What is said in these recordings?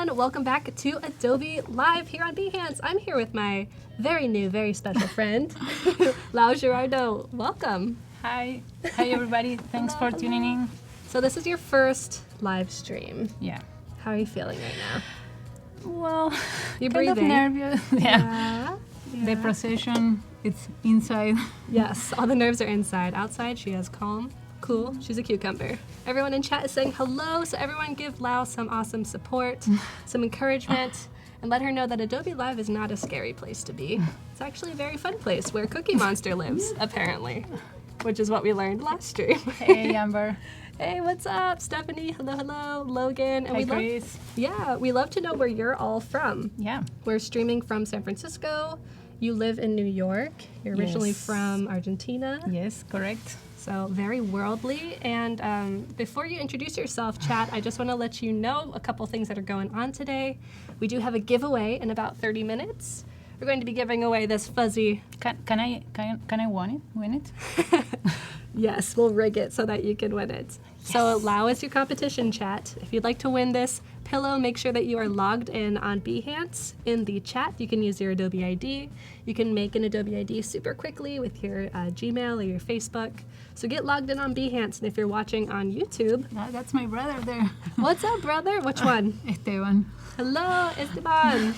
everyone. Welcome back to Adobe Live here on Behance. I'm here with my very new, very special friend, Lau Giraudo. Welcome. Hi. Hi, everybody. Thanks for tuning in. So this is your first live stream. Yeah. How are you feeling right now? Well, You're kind breathing. of nervous. Yeah. The procession, it's inside. Yes, all the nerves are inside. Outside, she is calm, cool. She's a cucumber. Everyone in chat is saying hello, so everyone give Lau some awesome support, some encouragement, and let her know that Adobe Live is not a scary place to be. It's actually a very fun place where Cookie Monster lives, apparently, which is what we learned last stream. Hey, Amber. Hey, what's up? Stephanie, hello, Logan. And Hi, Chris. we love to know where you're all from. Yeah. We're streaming from San Francisco. You live in New York. You're originally from Argentina. Yes, correct. So very worldly. And before you introduce yourself, chat, I just want to let you know a couple things that are going on today. We do have a giveaway in about 30 minutes. We're going to be giving away this fuzzy. Can I win it? Yes, we'll rig it so that you can win it. Yes. So Lau is your competition, chat. If you'd like to win this pillow, make sure that you are logged in on Behance. In the chat, you can use your Adobe ID. You can make an Adobe ID super quickly with your Gmail or your Facebook. So get logged in on Behance. And if you're watching on YouTube... That's my brother there. What's up, brother? Which one? Esteban. Hello, Esteban.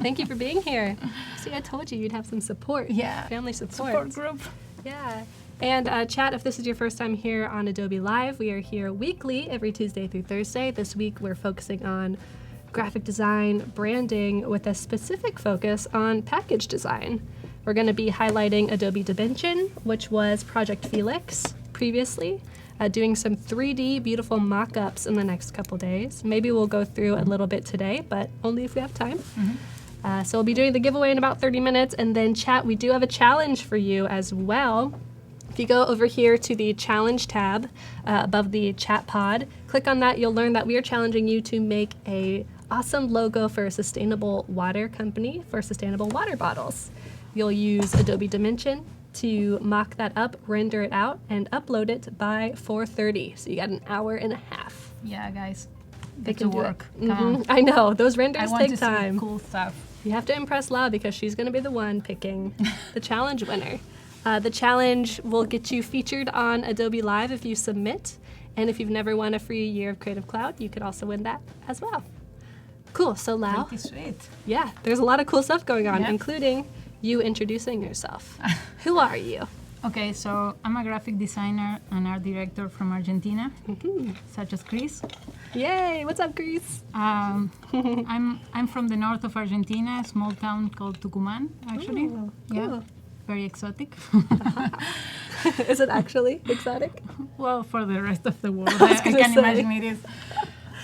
Thank you for being here. See, I told you you'd have some support. Yeah. Family support. Support group. Yeah. And chat, if this is your first time here on Adobe Live, we are here weekly, every Tuesday through Thursday. This week we're focusing on graphic design, branding, with a specific focus on package design. We're going to be highlighting Adobe Dimension, which was Project Felix previously, doing some 3D beautiful mock-ups in the next couple days. Maybe we'll go through a little bit today, but only if we have time. So we'll be doing the giveaway in about 30 minutes, and then chat, we do have a challenge for you as well. If you go over here to the challenge tab above the chat pod, click on that, you'll learn that we are challenging you to make a awesome logo for a sustainable water company for sustainable water bottles. You'll use Adobe Dimension to mock that up, render it out, and upload it by 4:30. So you got an hour and a half. Yeah, guys. They can can do work. it. Come on. I know, those renders I want take to time. see cool stuff. You have to impress Lau because she's going to be the one picking the challenge winner. The challenge will get you featured on Adobe Live if you submit. And if you've never won a free year of Creative Cloud, you could also win that as well. Cool, so Lau. Pretty sweet. Yeah, there's a lot of cool stuff going on, Yeah. including you introducing yourself. Who are you? Okay, so I'm a graphic designer and art director from Argentina, such as Chris. Yay, what's up, Greece? I'm from the north of Argentina, a small town called Tucumán, actually. Ooh, Yeah, cool. very exotic. Is it actually exotic? Well, for the rest of the world, I was I gonna can say. imagine it is.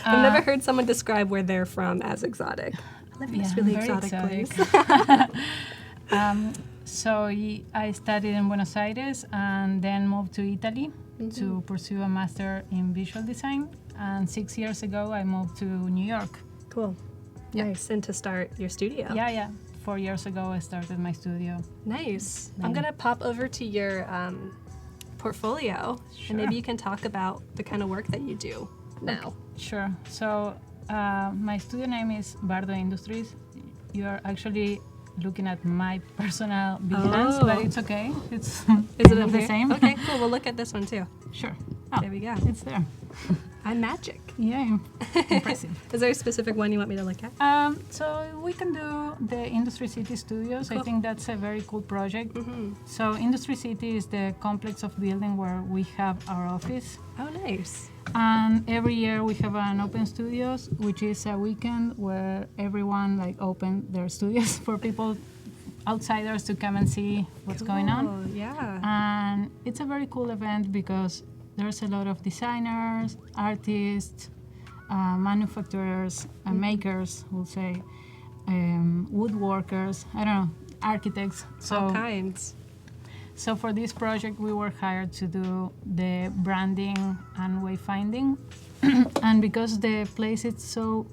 I've never heard someone describe where they're from as exotic. I live in this really very exotic place. So I studied in Buenos Aires and then moved to Italy to pursue a master in visual design. And 6 years ago, I moved to New York. Cool. Yeah. Nice. And to start your studio. Yeah. 4 years ago, I started my studio. Nice. I'm going to pop over to your portfolio, and maybe you can talk about the kind of work that you do now. Sure. So my studio name is Bardo Industries. You are actually looking at my personal Behance, but it's okay. It's Is it of the here? same. Okay, cool. We'll look at this one too. Sure. There we go. It's there. I'm magic. Yeah, impressive. Is there a specific one you want me to look at? So we can do the Industry City Studios. Cool. I think that's a very cool project. So Industry City is the complex of building where we have our office. Oh, nice. And every year we have an open studios, which is a weekend where everyone open their studios for people, outsiders, to come and see what's going on. Oh, yeah. And it's a very cool event because there's a lot of designers, artists, manufacturers, makers, we'll say, woodworkers, I don't know, architects. All kinds. So for this project, we were hired to do the branding and wayfinding. And because the place is so,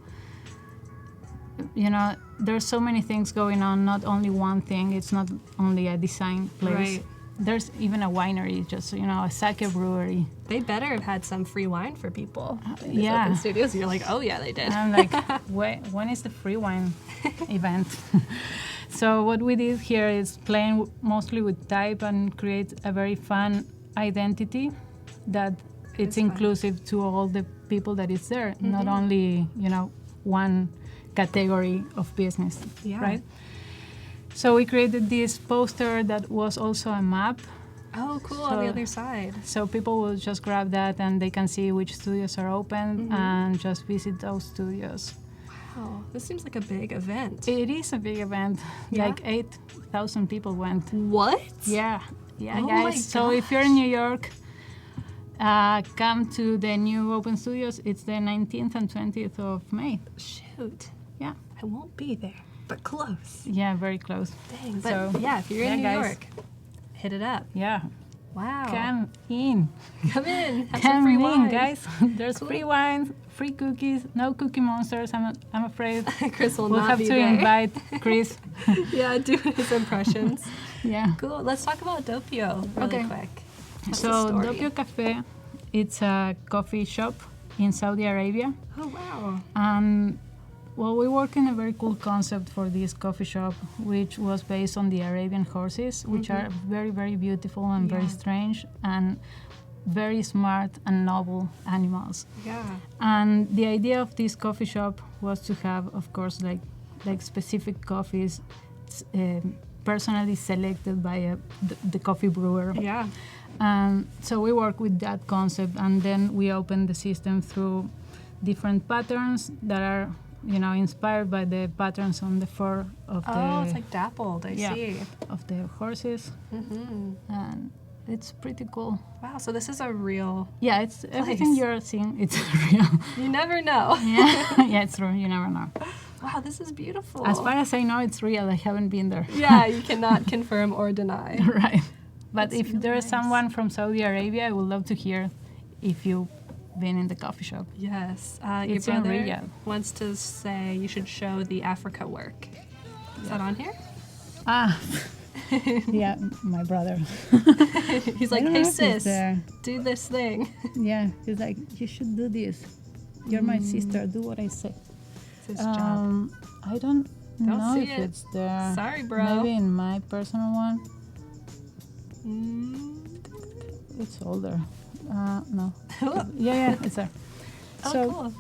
there's so many things going on, not only one thing. It's not only a design place. Right. there's even a winery, just a sake brewery. They better have had some free wine for people in these yeah. open studios. You're like, oh yeah, they did. I'm like, when is the free wine event? So what we did here is playing mostly with type and create a very fun identity that it's inclusive to all the people that is there, not only one category of business, right? So we created this poster that was also a map. Oh, cool, on the other side. So people will just grab that and they can see which studios are open and just visit those studios. Wow, this seems like a big event. It is a big event. Like 8,000 people went. What? Yeah, Oh guys. my So if you're in New York, come to the new open studios. It's the 19th and 20th of May. Shoot. Yeah. I won't be there, but close. Yeah, very close. Dang, but if you're in New York, hit it up. Yeah. Wow. Come in. Come in. Have Come some free in, wine. guys. There's free wine, free cookies, no cookie monsters. I'm afraid. Chris will we'll not have be to there. invite Chris. Yeah, do his impressions. Yeah. Cool. Let's talk about Doppio really quick. What's the So story? Doppio Cafe, it's a coffee shop in Saudi Arabia. Oh, wow. And well, we work in a very cool concept for this coffee shop, which was based on the Arabian horses, which are very, very beautiful and very strange and very smart and noble animals. Yeah. And the idea of this coffee shop was to have, of course, like specific coffees personally selected by the coffee brewer. Yeah. So we work with that concept, and then we open the system through different patterns that are inspired by the patterns on the fur of Oh, it's like dappled, I see. of the horses. And it's pretty cool. Wow, so this is a real Yeah, it's everything you're seeing, it's real. You never know. Yeah, it's true, you never know. Wow, this is beautiful. As far as I know, it's real. I haven't been there. Yeah, you cannot confirm or deny. Right. But That's if really there is nice. someone from Saudi Arabia, I would love to hear if you've been in the coffee shop. Yes. Your It's in brother Riyadh. wants to say you should show the Africa work. Is that on here? Ah, yeah, my brother. He's I like, don't hey know if he's sis, there. do this thing. Yeah, he's like, you should do this. You're my sister. Do what I say. It's his job. I don't know see if it. it's there. Sorry, bro. Maybe in my personal one. Mm. It's older. No. Oh, Yeah, it's there. So cool.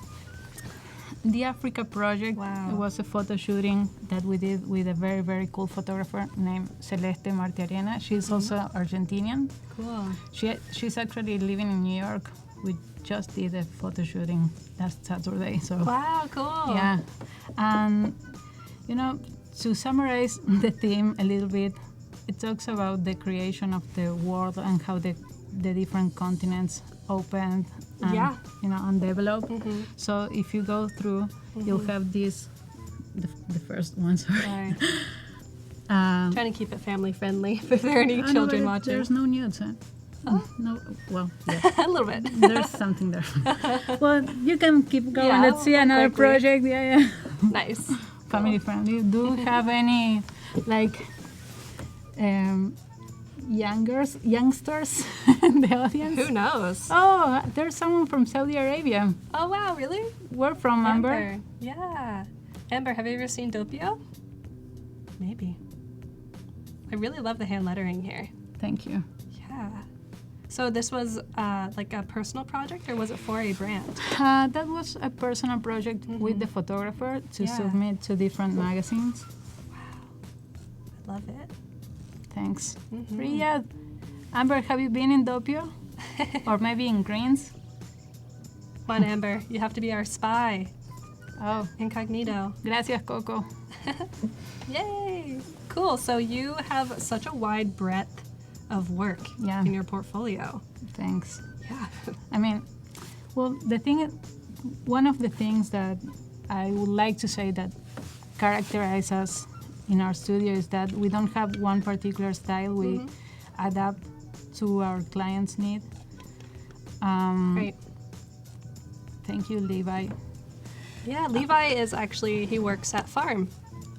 the Africa project Wow. was a photo shooting that we did with a very, very cool photographer named Celeste Martiarena. She's also Argentinian. Cool. She's actually living in New York. We just did a photo shooting last Saturday. So Wow, cool. yeah, and to summarize the theme a little bit, it talks about the creation of the world and how the different continents opened and and developed. So if you go through, you'll have this, the first one. Sorry. Right. Trying to keep it family friendly if there are any I know, children but watching. There's no nudes, huh? No, well, yeah. A little bit. There's something there. Well, you can keep going. Yeah, Let's see another quickly. project. Yeah. Nice. Family friendly. Do we have any youngsters in the audience? Who knows? Oh, there's someone from Saudi Arabia. Oh, wow, really? We're from Amber. Yeah. Amber, have you ever seen Doppio? Maybe. I really love the hand lettering here. Thank you. Yeah. So this was like a personal project, or was it for a brand? That was a personal project with the photographer to Yeah. submit to different magazines. I love it. Thanks. Riyadh. Amber, have you been in Doppio? Or maybe in Greens? Come on, Amber. You have to be our spy. Oh, Incognito. gracias, Coco. Yay! Cool. So you have such a wide breadth of work in your portfolio. Thanks. Yeah. I mean, well, one of the things that I would like to say that characterize us in our studio is that we don't have one particular style. We adapt to our client's need. Great. Thank you, Levi. Yeah, Levi is actually, he works at Farm.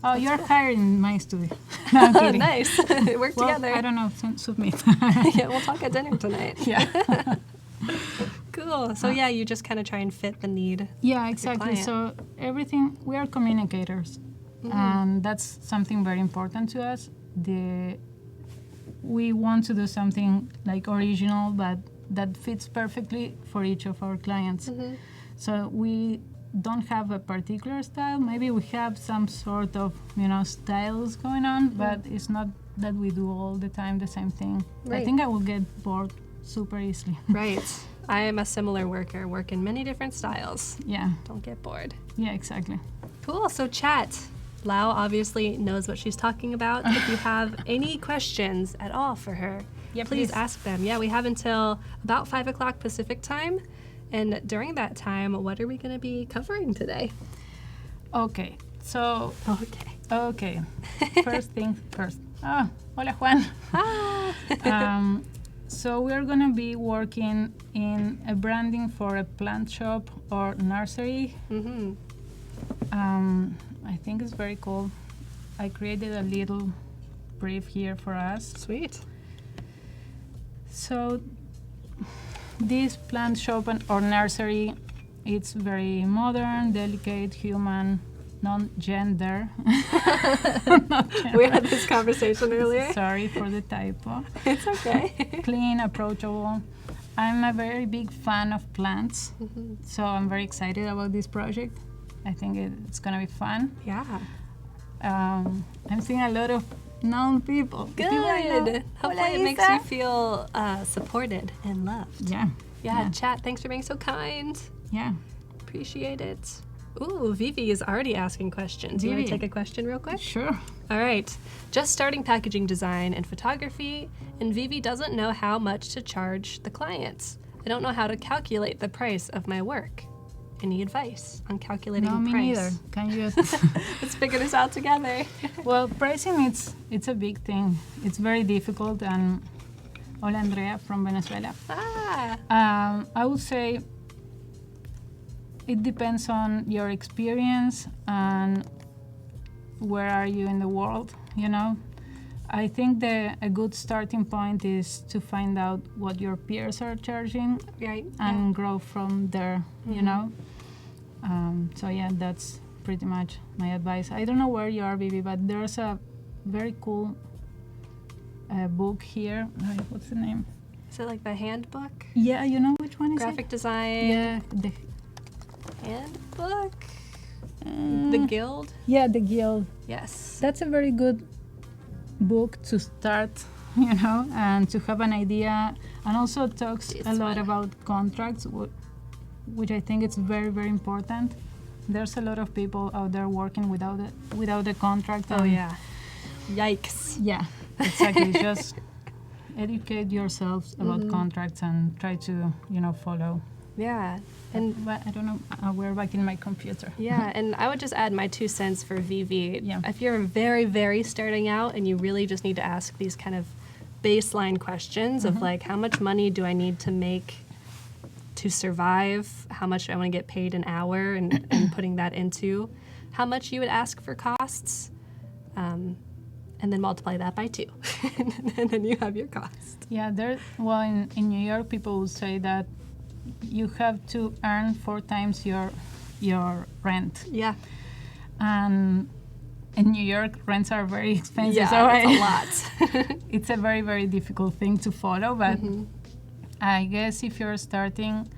Oh, you're hiring in my studio. No, I'm kidding. Nice. Work Well, together. I don't know. Submit. Yeah, we'll talk at dinner tonight. Yeah. Cool. So yeah, you just kind of try and fit the need. Yeah, exactly. client. So everything, we are communicators, and that's something very important to us. We want to do something like original, but that fits perfectly for each of our clients. So we don't have a particular style. Maybe we have some sort of styles going on, but it's not that we do all the time the same thing. Right. I think I will get bored super easily. Right. I am a similar worker, work in many different styles. Yeah. Don't get bored. Yeah, exactly. Cool. So chat. Lau obviously knows what she's talking about. If you have any questions at all for her, please ask them. Yeah, we have until about 5 o'clock Pacific time. And during that time, what are we going to be covering today? Okay. So, Okay. First things first. Oh, hola Juan. Ah. So we're going to be working in a branding for a plant shop or nursery. I think it's very cool. I created a little brief here for us. Sweet. So this plant shop or nursery, it's very modern, delicate, human, non-gender. We had this conversation earlier. Sorry for the typo. It's okay. Clean, approachable. I'm a very big fan of plants, so I'm very excited about this project. I think it's going to be fun. Yeah. I'm seeing a lot of known people. Good. People I know. Hopefully it makes you feel supported and loved. Yeah. Chat, thanks for being so kind. Yeah. Appreciate it. Ooh, Vivi is already asking questions. You want to Vivi. take a question real quick? Sure. All right. Just starting packaging design and photography, and Vivi doesn't know how much to charge the clients. I don't know how to calculate the price of my work. Any advice on calculating No, me price? neither. Can you? Let's figure this out together. Well, pricing, it's a big thing. It's very difficult. And hola, Andrea from Venezuela. I would say it depends on your experience and where are you in the world, I think a good starting point is to find out what your peers are charging and grow from there, So yeah, that's pretty much my advice. I don't know where you are, Vivi, but there's a very cool book here. What's the name? Is it like the handbook? Yeah, you know which one is Graphic it? design. Yeah, the Handbook? The Guild? Yeah, the Guild. Yes. That's a very good book to start, and to have an idea. And also talks a lot about contracts, which I think it's very, very important. There's a lot of people out there working without a contract. Oh, yeah. Yikes. Yeah, exactly. Just educate yourselves about contracts and try to, follow. Yeah. But I don't know, we're back in my computer. Yeah, and I would just add my 2 cents for Vivi. Yeah. If you're very, very starting out and you really just need to ask these kind of baseline questions of like, how much money do I need to make to survive? How much do I want to get paid an hour and putting that into how much you would ask for costs, and then multiply that by 2. And then you have your cost. Yeah, in New York, people would say that you have to earn 4 times your rent. Yeah. And in New York, rents are very expensive. Yeah, so it's a lot. It's a very, very difficult thing to follow. But I guess if you're starting,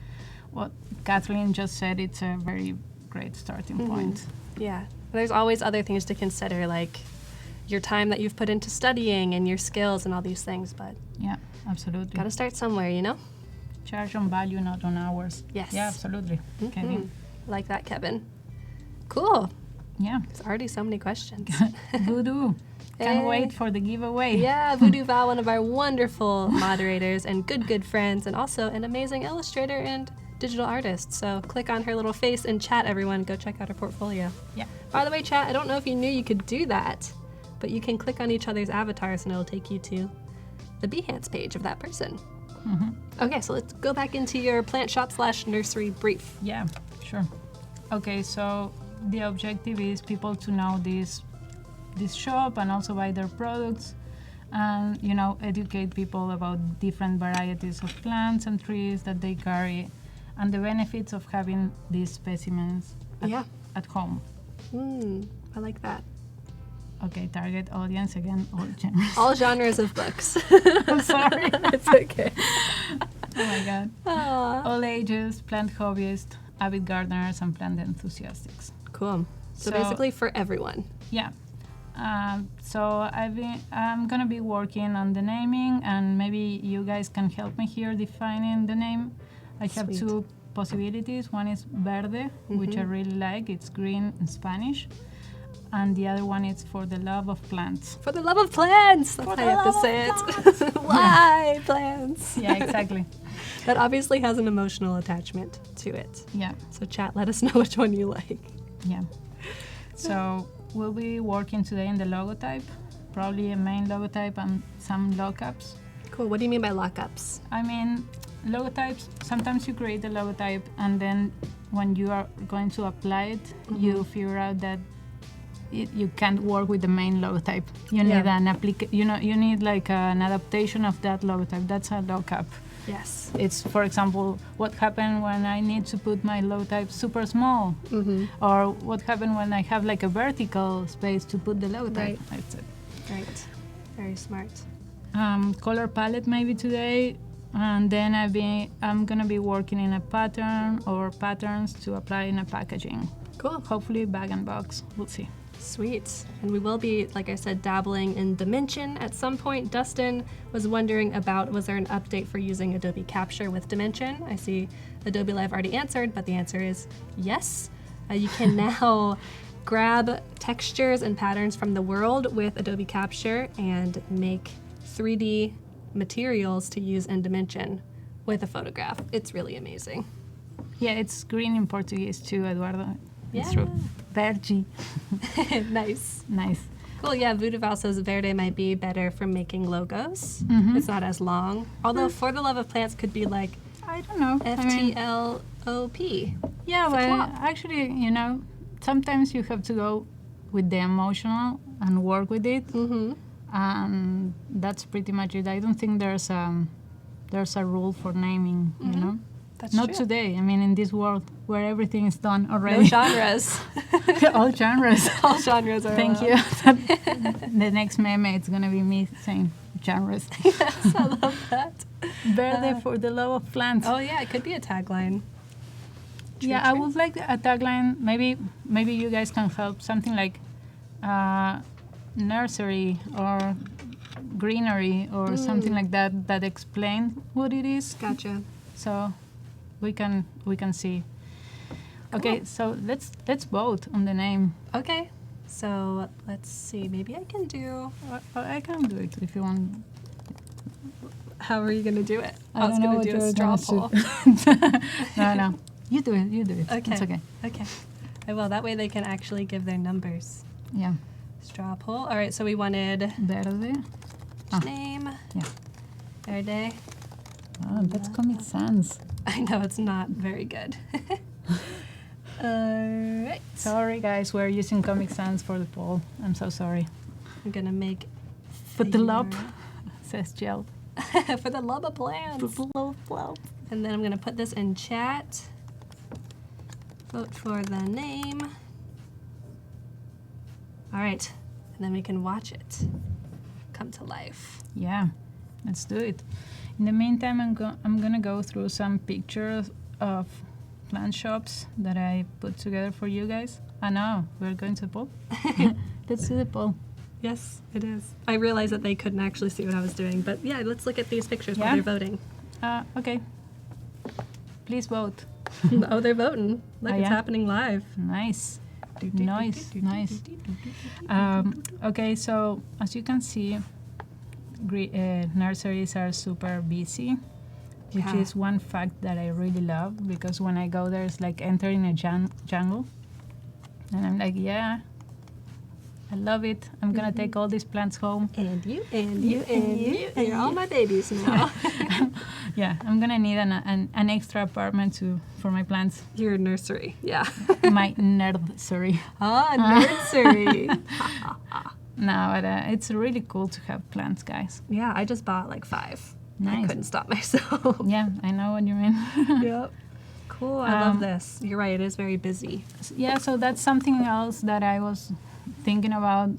what Kathleen just said, it's a very great starting point. Yeah. There's always other things to consider, like your time that you've put into studying and your skills and all these things. But yeah, absolutely. got to start somewhere, Charge on value, not on hours. Yes. Yeah, absolutely. Kevin. Like that, Kevin. Cool. Yeah. There's already so many questions. Voodoo. Can't Hey. wait for the giveaway. Yeah, Voodoo Val, one of our wonderful moderators and good friends, and also an amazing illustrator and digital artist. So click on her little face and chat, everyone. Go check out her portfolio. Yeah. By the way, chat, I don't know if you knew you could do that, but you can click on each other's avatars and it'll take you to the Behance page of that person. Okay, so let's go back into your plant shop / nursery brief. Yeah, sure. Okay, so the objective is people to know this this shop and also buy their products, and educate people about different varieties of plants and trees that they carry, and the benefits of having these specimens at home. I like that. Okay, target audience again, all genres. All genres of books. I'm sorry. It's okay. Oh my God. Aww. All ages, plant hobbyists, avid gardeners, and plant enthusiasts. Cool. So basically for everyone. Yeah. So I'm gonna be working on the naming, and maybe you guys can help me here defining the name. I have two possibilities. One is Verde, which I really like. It's green in Spanish. And the other one is For the Love of Plants. For the love of plants! That's how you have to say it. Why plants? Yeah, exactly. That obviously has an emotional attachment to it. Yeah. So chat, let us know which one you like. Yeah. So we'll be working today in the logotype, probably a main logotype and some lockups. Cool. What do you mean by lockups? I mean, logotypes, sometimes you create the logotype and then when you are going to apply it, you figure out that you can't work with the main logotype. You need you need like an adaptation of that logotype. That's a lockup. Yes. It's, for example, what happened when I need to put my logotype super small, or what happened when I have like a vertical space to put the logotype. Right. That's it. Right. Very smart. Color palette maybe today, and then I'm gonna be working in a pattern or patterns to apply in a packaging. Cool. Hopefully bag and box. We'll see. Sweet. And we will be, like I said, dabbling in Dimension at some point. Dustin was wondering about, was there an update for using Adobe Capture with Dimension? I see Adobe Live already answered, but the answer is yes. You can now grab textures and patterns from the world with Adobe Capture and make 3D materials to use in Dimension with a photograph. It's really amazing. Yeah, it's green in Portuguese too, Eduardo. Yeah. It's true. Verde. Nice. Nice. Cool, yeah, Vudaval says Verde might be better for making logos. It's not as long. Although For the Love of Plants could be like I don't know. FTLOP. Yeah, but actually, sometimes you have to go with the emotional and work with it. And that's pretty much it. I don't think there's a rule for naming, That's Not true. today. I mean, in this world where everything is done already. No genres. All genres. All genres are Thank allowed. you. The next meme, it's going to be me saying genres. Yes, I love that. Verde for the love of plants. Oh yeah, it could be a tagline. Yeah, I would like a tagline. Maybe you guys can help. Something like nursery or greenery or something like that explain what it is. Gotcha. So we can see. Cool. Okay, so let's vote on the name. Okay, so let's see. Maybe I can do. I can do it if you want. How are you gonna do it? I was don't know gonna what do a you're straw gonna poll. No. You do it. Okay. It's okay. Okay. Well, that way they can actually give their numbers. Yeah. Straw poll. All right. So we wanted Verde. name. Yeah. Verde. Oh, that's Comic Sans. I know it's not very good. All right. Sorry, guys, we're using Comic Sans for the poll. I'm so sorry. I'm gonna make. But the love says gel. For the love of plants. For the love of plants. And then I'm gonna put this in chat. Vote for the name. All right, and then we can watch it come to life. Yeah, let's do it. In the meantime, I'm gonna go through some pictures of plant shops that I put together for you guys. I know, we're going to the poll. Let's do the poll. Yes, it is. I realized that they couldn't actually see what I was doing, but yeah, let's look at these pictures while Yeah? they're voting. Okay. Please vote. Oh, they're voting. Look, it's yeah? happening live. Nice. Nice. Okay, so as you can see, nurseries are super busy, which Yeah. is one fact that I really love, because when I go there, it's like entering a jungle. And I'm like, yeah, I love it. I'm going to take all these plants home. And you, and you, and you. You're all my babies now. Yeah, I'm going to need an extra apartment for my plants. Your nursery, yeah. My nursery. Ah, nursery. No, but it's really cool to have plants, guys. Yeah, I just bought like 5. Nice. I couldn't stop myself. Yeah, I know what you mean. Yep. Cool. I love this. You're right. It is very busy. Yeah, so that's something else that I was thinking about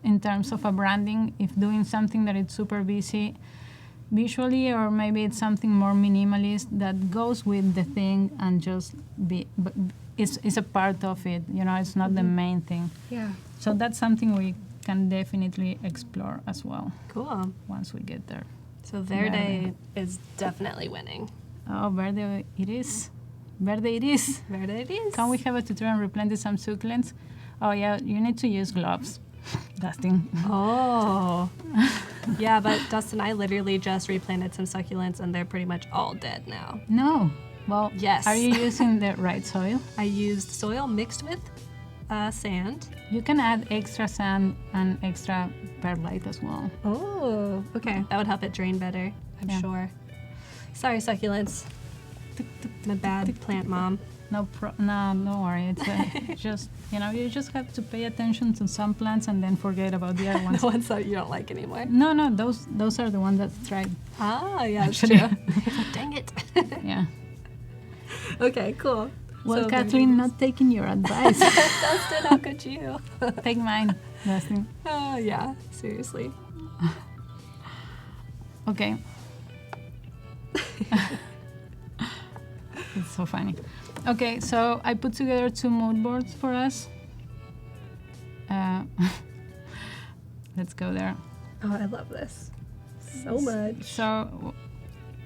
in terms of a branding. If doing something that is super busy visually, or maybe it's something more minimalist that goes with the thing and just is a part of it. You know, it's not the main thing. Yeah. So that's something we can definitely explore as well Cool. once we get there. So Verde is definitely winning. Oh, Verde it is. Verde it is. Verde it is. Can we have a tutorial and replant some succulents? Oh yeah, you need to use gloves. Dustin. Oh. Yeah, but Dustin and I literally just replanted some succulents and they're pretty much all dead now. No. Well, Yes. Are you using the right soil? I used soil mixed with sand. You can add extra sand and extra perlite as well. Oh, okay. That would help it drain better, I'm Yeah. sure. Sorry, succulents. I'm a bad plant mom. No, don't worry. It's just, you just have to pay attention to some plants and then forget about the other ones. The ones that you don't like anymore. No, those are the ones that thrive. Ah, yeah, that's Actually. true. Dang it. Yeah. Okay, cool. Well, So Kathleen, not taking your advice. Dustin, how could you? Take mine, Dustin. Oh, yeah, seriously. Okay. It's so funny. Okay, so I put together 2 mood boards for us. Let's go there. Oh, I love this so much. So,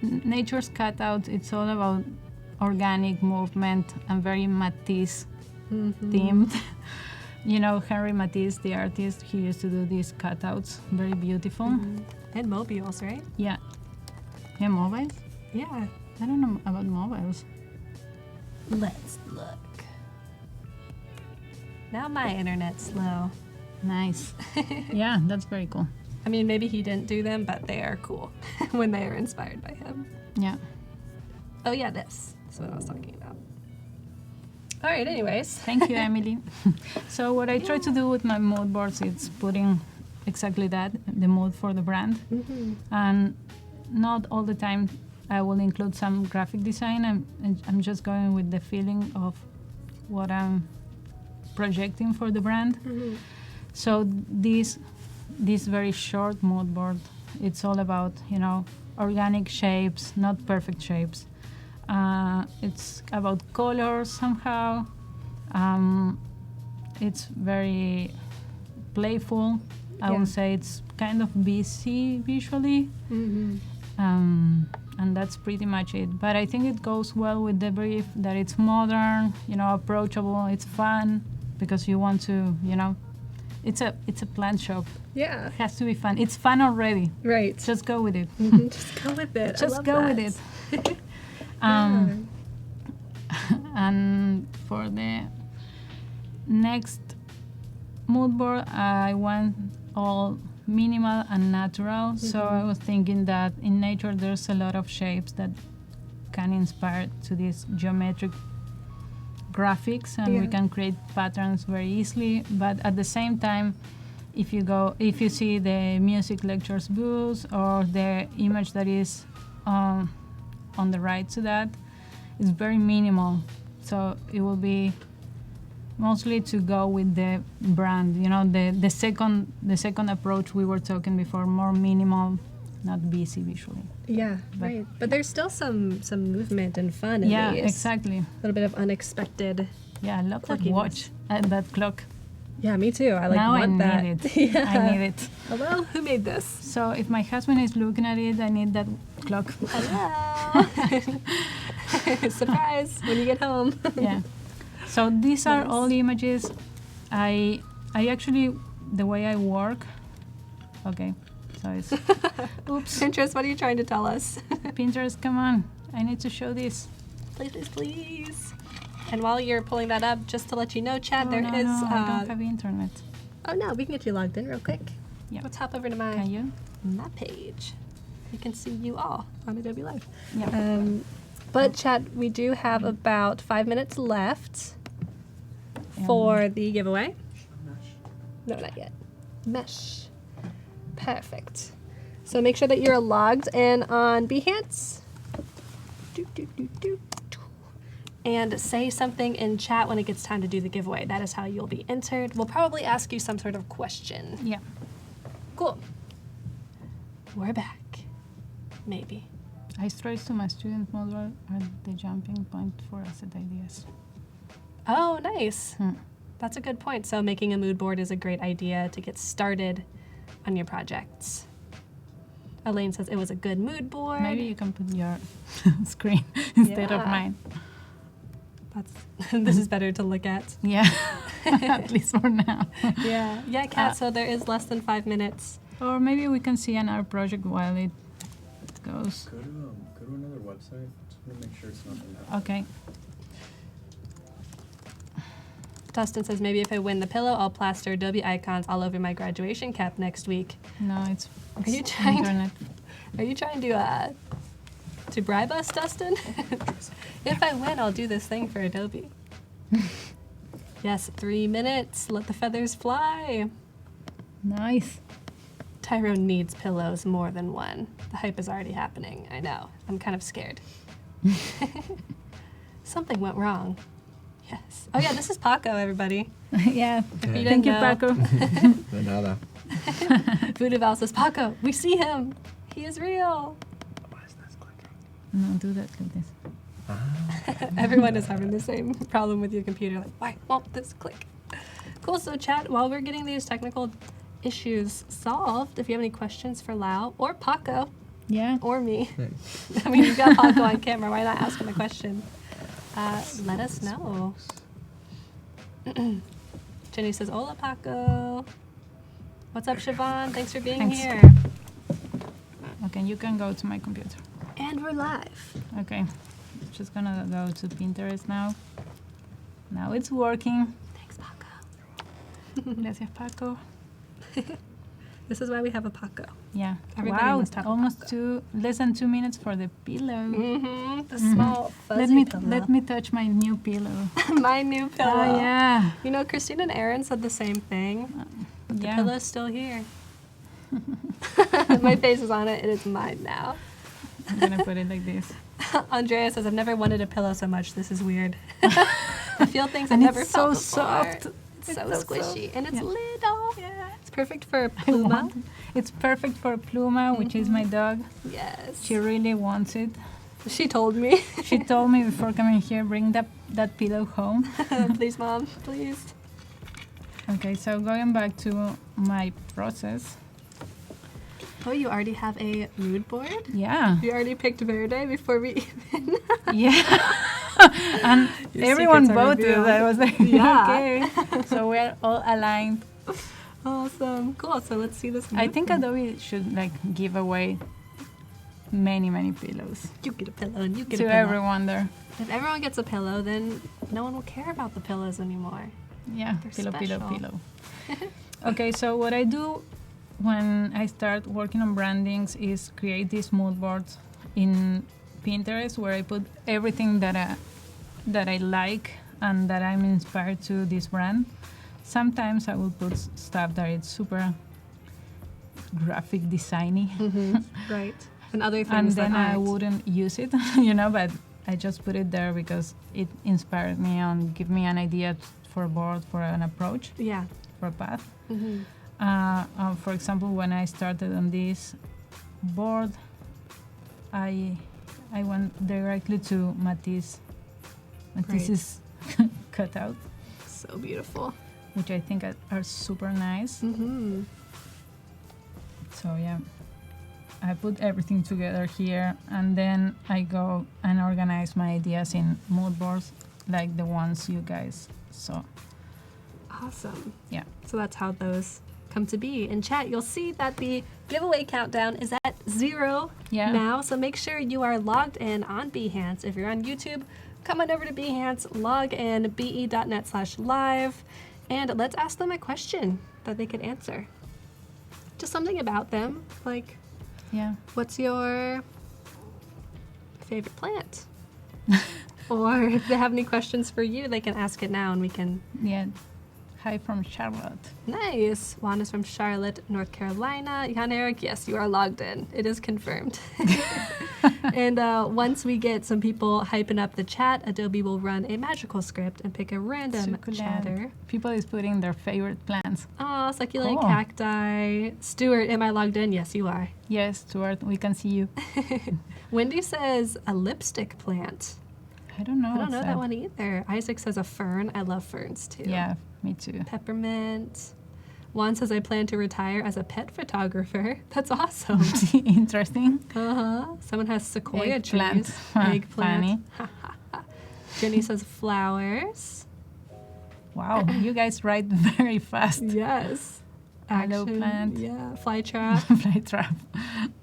nature's cutout, it's all about organic movement and very Matisse themed. You know, Henry Matisse, the artist, he used to do these cutouts, very beautiful. And mobiles, right? Yeah. Yeah, mobiles? Yeah. I don't know about mobiles. Let's look. Now my internet's slow. Nice. Yeah, that's very cool. I mean, maybe he didn't do them, but they are cool when they are inspired by him. Yeah. Oh, yeah, this. That's what I was talking about. All right, anyways. Thank you, Emily. So what I try to do with my mood boards is putting exactly that, the mood for the brand. And not all the time I will include some graphic design. I'm just going with the feeling of what I'm projecting for the brand. So this very short mood board, it's all about, organic shapes, not perfect shapes. It's about colors somehow. It's very playful. I would say it's kind of busy visually. And that's pretty much it. But I think it goes well with the brief, that it's modern, approachable, it's fun, because you want to, it's a plant shop. Yeah. It has to be fun. It's fun already. Right. Just go with it. Just go with it. Just go with it. And for the next mood board, I want all minimal and natural. So I was thinking that in nature there's a lot of shapes that can inspire to these geometric graphics, and we can create patterns very easily. But at the same time, if you see the music lectures booths or the image that is on the right to that, it's very minimal. So it will be mostly to go with the brand, the second approach we were talking before, more minimal, not busy visually. Yeah, right. But there's still some movement and fun in these. Yeah, exactly. A little bit of unexpected. Yeah, I love that Clockiness. watch, that clock. Yeah, me too. I Now want that. I need it. Yeah. I need it. Hello, who made this? So if my husband is looking at it, I need that clock. Hello. Surprise when you get home. Yeah. So these are Nice. all the images. I actually, the way I work. Okay. So it's oops. Pinterest, what are you trying to tell us? Pinterest, come on. I need to show this. Please, please, please. And while you're pulling that up, just to let you know, Chad, Oh, there no, is. no, I don't have internet. Oh no, we can get you logged in real quick. Yeah. Let's hop over to Can you? my page. You can see you all on Adobe Live. Yeah. But Chad, we do have about 5 minutes left for the giveaway. No, not yet. Mesh. Perfect. So make sure that you're logged in on Behance. And say something in chat when it gets time to do the giveaway. That is how you'll be entered. We'll probably ask you some sort of question. Yeah. Cool. We're back. Maybe. I stress to my student model at the jumping point for asset ideas. Oh, nice. That's a good point. So making a mood board is a great idea to get started on your projects. Elaine says it was a good mood board. Maybe you can put your screen instead of mine. This is better to look at. Yeah, at least for now. Yeah, Kat, so there is less than 5 minutes. Or maybe we can see another project while it goes. Go to another website. Just want to make sure it's not in that. Okay. Dustin says, maybe if I win the pillow, I'll plaster Adobe icons all over my graduation cap next week. No, it's you trying internet. Are you trying to bribe us, Dustin? If I win, I'll do this thing for Adobe. Yes, 3 minutes. Let the feathers fly. Nice. Tyrone needs pillows more than one. The hype is already happening. I know. I'm kind of scared. Something went wrong. Yes. Oh yeah, this is Paco, everybody. Yeah. If you Thank didn't you, know. Paco. De nada. Voodoo Val says, Paco, we see him. He is real. Why is this clicking? No, do that like this. Everyone is having the same problem with your computer. Like, why won't this click? Cool. So, chat, while we're getting these technical issues solved, if you have any questions for Lau or Paco Yeah. or me, Thanks. I mean, you've got Paco on camera. Why not ask him a question? Let us know. Jenny says, hola, Paco. What's up, Siobhan? Thanks for being Thanks. here. Okay, you can go to my computer. And we're live. Okay. Just gonna go to Pinterest now. Now it's working. Thanks, Paco. Gracias, Paco. This is why we have a Paco. Yeah. Everybody wow, must have a almost Paco. less than 2 minutes for the pillow. Mm-hmm. The small fuzzy Let me touch my new pillow. My new pillow. Oh yeah. You know, Christine and Aaron said the same thing. The Yeah. pillow's still here. My face is on it. It is mine now. I'm gonna put it like this. Andrea says, I've never wanted a pillow so much. This is weird. I feel things I've And never it's felt so before. soft. It's so so squishy. soft. And it's Yeah. little. Yeah. It's perfect for I Pluma. want it. It's perfect for Pluma, which is my dog. Yes. She really wants it. She told me. She told me before coming here, bring that pillow home. Please, Mom. Please. Okay, so going back to my process. Oh, you already have a mood board? Yeah. You already picked Verde before we even... Yeah. And Your everyone secrets are voted. revealed. I was like, Yeah. okay. So we're all aligned. Awesome. Cool. So let's see this I mood think board. Adobe should like give away many pillows You get a pillow and you get to a pillow. everyone there. If everyone gets a pillow, then no one will care about the pillows anymore. Yeah, They're pillow. special. Okay, so what I do when I start working on brandings is create these mood boards in Pinterest where I put everything that I like and that I'm inspired to this brand. Sometimes I will put stuff that is super graphic designy, Right. And other things and then that I aren't. wouldn't use it, but I just put it there because it inspired me and give me an idea for a board, for an approach, Yeah. for a path. Mm-hmm. For example, when I started on this board, I went directly to Matisse's cutout, So beautiful. which I think are super nice. Mm-hmm. So yeah, I put everything together here, and then I go and organize my ideas in mood boards like the ones you guys saw. Awesome. Yeah. So that's how those come to be. In chat, you'll see that the giveaway countdown is at 0 Yeah. now. So make sure you are logged in on Behance. If you're on YouTube, come on over to Behance, log in, be.net/live, and let's ask them a question that they could answer. Just something about them, like, Yeah. what's your favorite plant? Or if they have any questions for you, they can ask it now and we can... Yeah. Hi from Charlotte. Nice. Juan is from Charlotte, North Carolina. Jan Eric, yes, you are logged in. It is confirmed. And once we get some people hyping up the chat, Adobe will run a magical script and pick a random Succulent. chatter. People is putting their favorite plants. Oh, succulent Cool. cacti. Stuart, am I logged in? Yes, you are. Yes, Stuart, we can see you. Wendy says a lipstick plant. I don't know. I don't what's know that one either. Isaac says a fern. I love ferns too. Yeah, me too. Peppermint. Juan says I plan to retire as a pet photographer. That's awesome. Interesting. Someone has sequoia Eggplant. trees. Funny. Eggplant. Jenny says flowers. Wow, you guys write very fast. Yes. Hello, Action. plant. Yeah. Fly trap. Fly trap.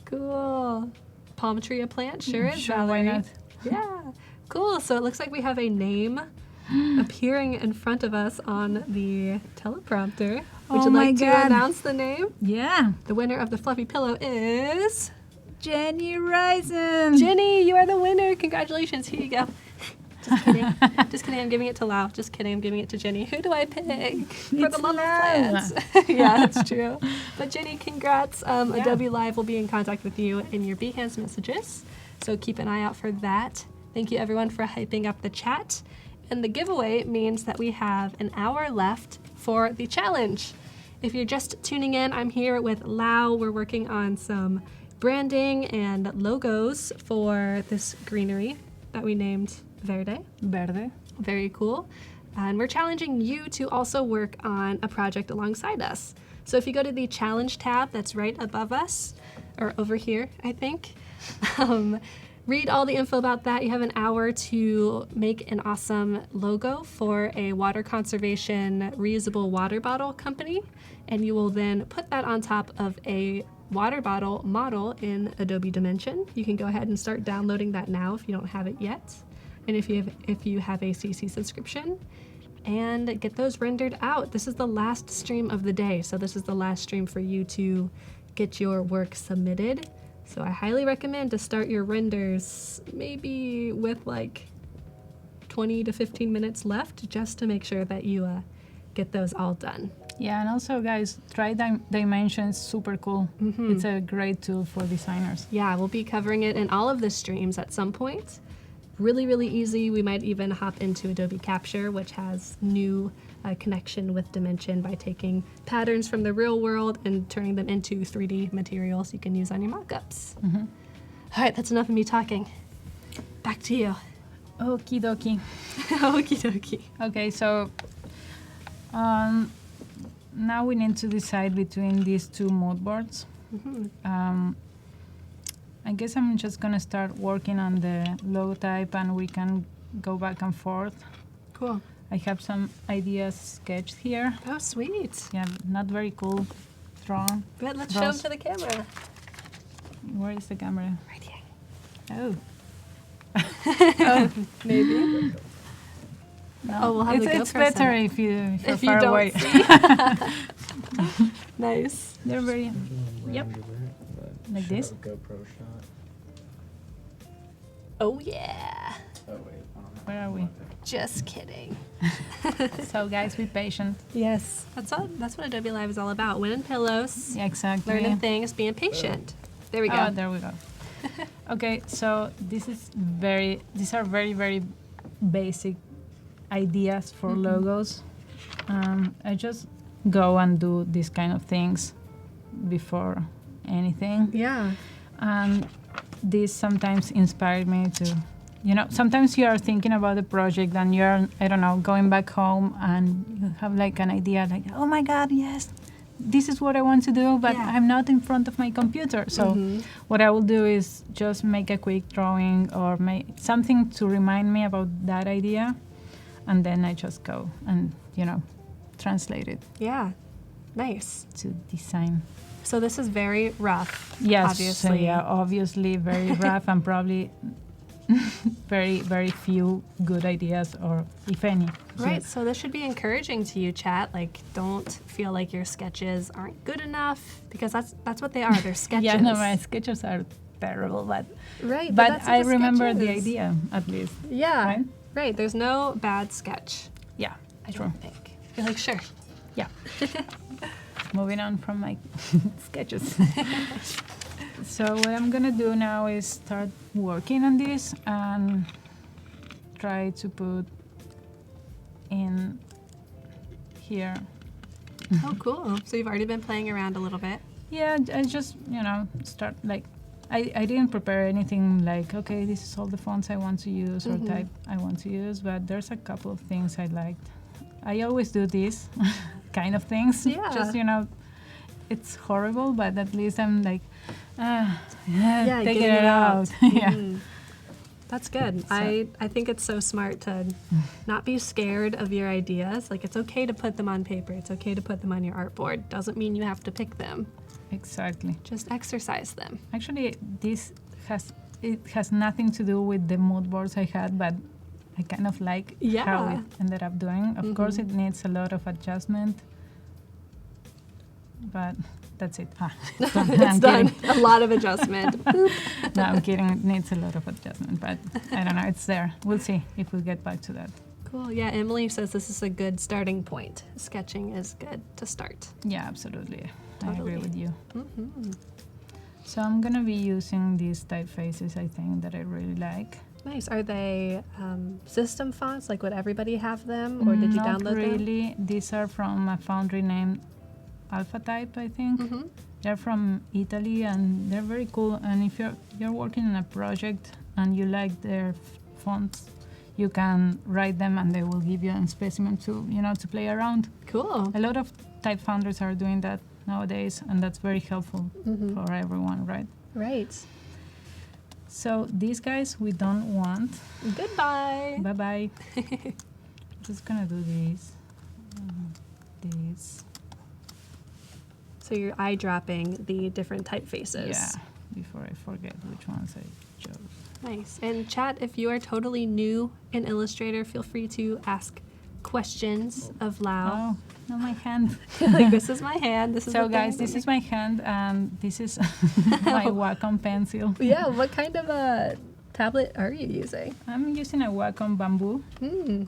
Cool. Palm tree a plant? Sure is. Sure, why Valerie. not? Yeah. Cool. So it looks like we have a name appearing in front of us on the teleprompter. Would Oh you my like to God. announce the name? Yeah. The winner of the fluffy pillow is Jenny Risen. Jenny. You are the winner. Congratulations. Here you go. Just kidding. Just kidding. I'm giving it to Lau. Just kidding. I'm giving it to Jenny. Who do I pick? For It's the love Lau. of plants. Yeah, that's true. But Jenny, congrats. Adobe Live will be in contact with you in your Behance messages. So keep an eye out for that. Thank you everyone for hyping up the chat. And the giveaway means that we have an hour left for the challenge. If you're just tuning in, I'm here with Lau. We're working on some branding and logos for this greenery that we named Verde. Verde. Very cool. And we're challenging you to also work on a project alongside us. So if you go to the challenge tab that's right above us, or over here, I think, read all the info about that. You have an hour to make an awesome logo for a water conservation reusable water bottle company. And you will then put that on top of a water bottle model in Adobe Dimension. You can go ahead and start downloading that now if you don't have it yet. And if you have a CC subscription, and get those rendered out. This is the last stream of the day, so this is the last stream for you to get your work submitted. So I highly recommend to start your renders maybe with like 20 to 15 minutes left, just to make sure that you get those all done. Yeah, and also guys, try Dimension. It's super cool. It's a great tool for designers. Yeah, we'll be covering it in all of the streams at some point. Really, really easy. We might even hop into Adobe Capture, which has new connection with Dimension by taking patterns from the real world and turning them into 3D materials you can use on your mockups. All right, that's enough of me talking. Back to you. Okie dokie. Okie dokie. Okay, so now we need to decide between these two mood boards. I guess I'm just gonna start working on the logo type and we can go back and forth. Cool. I have some ideas sketched here. Oh, sweet. Yeah, not very cool drawn. But let's show them Those- to the camera. Where is the camera? Right here. Oh. Maybe. No. Oh, we'll have the it's GoPro better set. if you're If you far don't away. see. Nice. They're very Yep. Like this? GoPro shot. Oh, yeah. Oh wait. I don't know. Where are we? Just kidding. So guys, be patient. Yes. That's what Adobe Live is all about. Winning pillows, Yeah, exactly. learning things, being patient. There we go. Oh, there we go. Okay, so these are very, very basic ideas for logos. I just go and do these kind of things before anything. Yeah. And this sometimes inspired me to, sometimes you are thinking about the project and you're, I don't know, going back home and you have like an idea like, oh my God, yes, this is what I want to do, but Yeah. I'm not in front of my computer. So what I will do is just make a quick drawing or make something to remind me about that idea. And then I just go and, translate it Yeah. Nice. to design. So this is very rough. Yes, Obviously. so yeah, obviously very rough and probably very, very few good ideas, or if any. Right. So this should be encouraging to you, chat. Like, don't feel like your sketches aren't good enough, because that's what they are. They're sketches. Yeah, no, my sketches are terrible, but Right. but that's what I the remember sketch the is. idea at least. Yeah. Right? Right. There's no bad sketch. Yeah, I true. don't think. You're like, sure. Yeah. Moving on from my sketches. So what I'm gonna do now is start working on this and try to put in here. Oh, cool. So you've already been playing around a little bit. Yeah, I just, start like, I didn't prepare anything like, okay, this is all the fonts I want to use or type I want to use, but there's a couple of things I liked. I always do this kind of things. Yeah. Just, it's horrible, but at least I'm like, Yeah, taking getting it out. Yeah. That's good. So- I think it's so smart to not be scared of your ideas. Like, it's okay to put them on paper. It's okay to put them on your artboard. Doesn't mean you have to pick them. Exactly. Just exercise them. Actually, it has nothing to do with the Moodboards I had, but I kind of like how it ended up doing. Of course, it needs a lot of adjustment, but that's it. It's I'm done. kidding. A lot of adjustment. Boop. No, I'm kidding. It needs a lot of adjustment, but I don't know. It's there. We'll see if we get back to that. Cool. Yeah, Emily says this is a good starting point. Sketching is good to start. Yeah, absolutely. Totally. I agree with you. Mm-hmm. So I'm gonna be using these typefaces, I think, that I really like. Nice. Are they system fonts? Like, would everybody have them, or did you download Not them? really. These are from a foundry named Alpha Type, I think. Mm-hmm. They're from Italy, and they're very cool. And if you're working on a project and you like their fonts, you can write them, and they will give you a specimen to play around. Cool. A lot of type founders are doing that nowadays, and that's very helpful for everyone, right? Right. So these guys we don't want. Goodbye. Bye bye. Just gonna do these. These. So you're eye dropping the different typefaces. Yeah. Before I forget which ones I chose. Nice. And chat, if you are totally new in Illustrator, feel free to ask questions of Lau. Oh, no, my hand. Like, this is my hand. This is So what guys, they're this is my hand, and this is my Wacom pencil. Yeah, what kind of a tablet are you using? I'm using a Wacom Bamboo,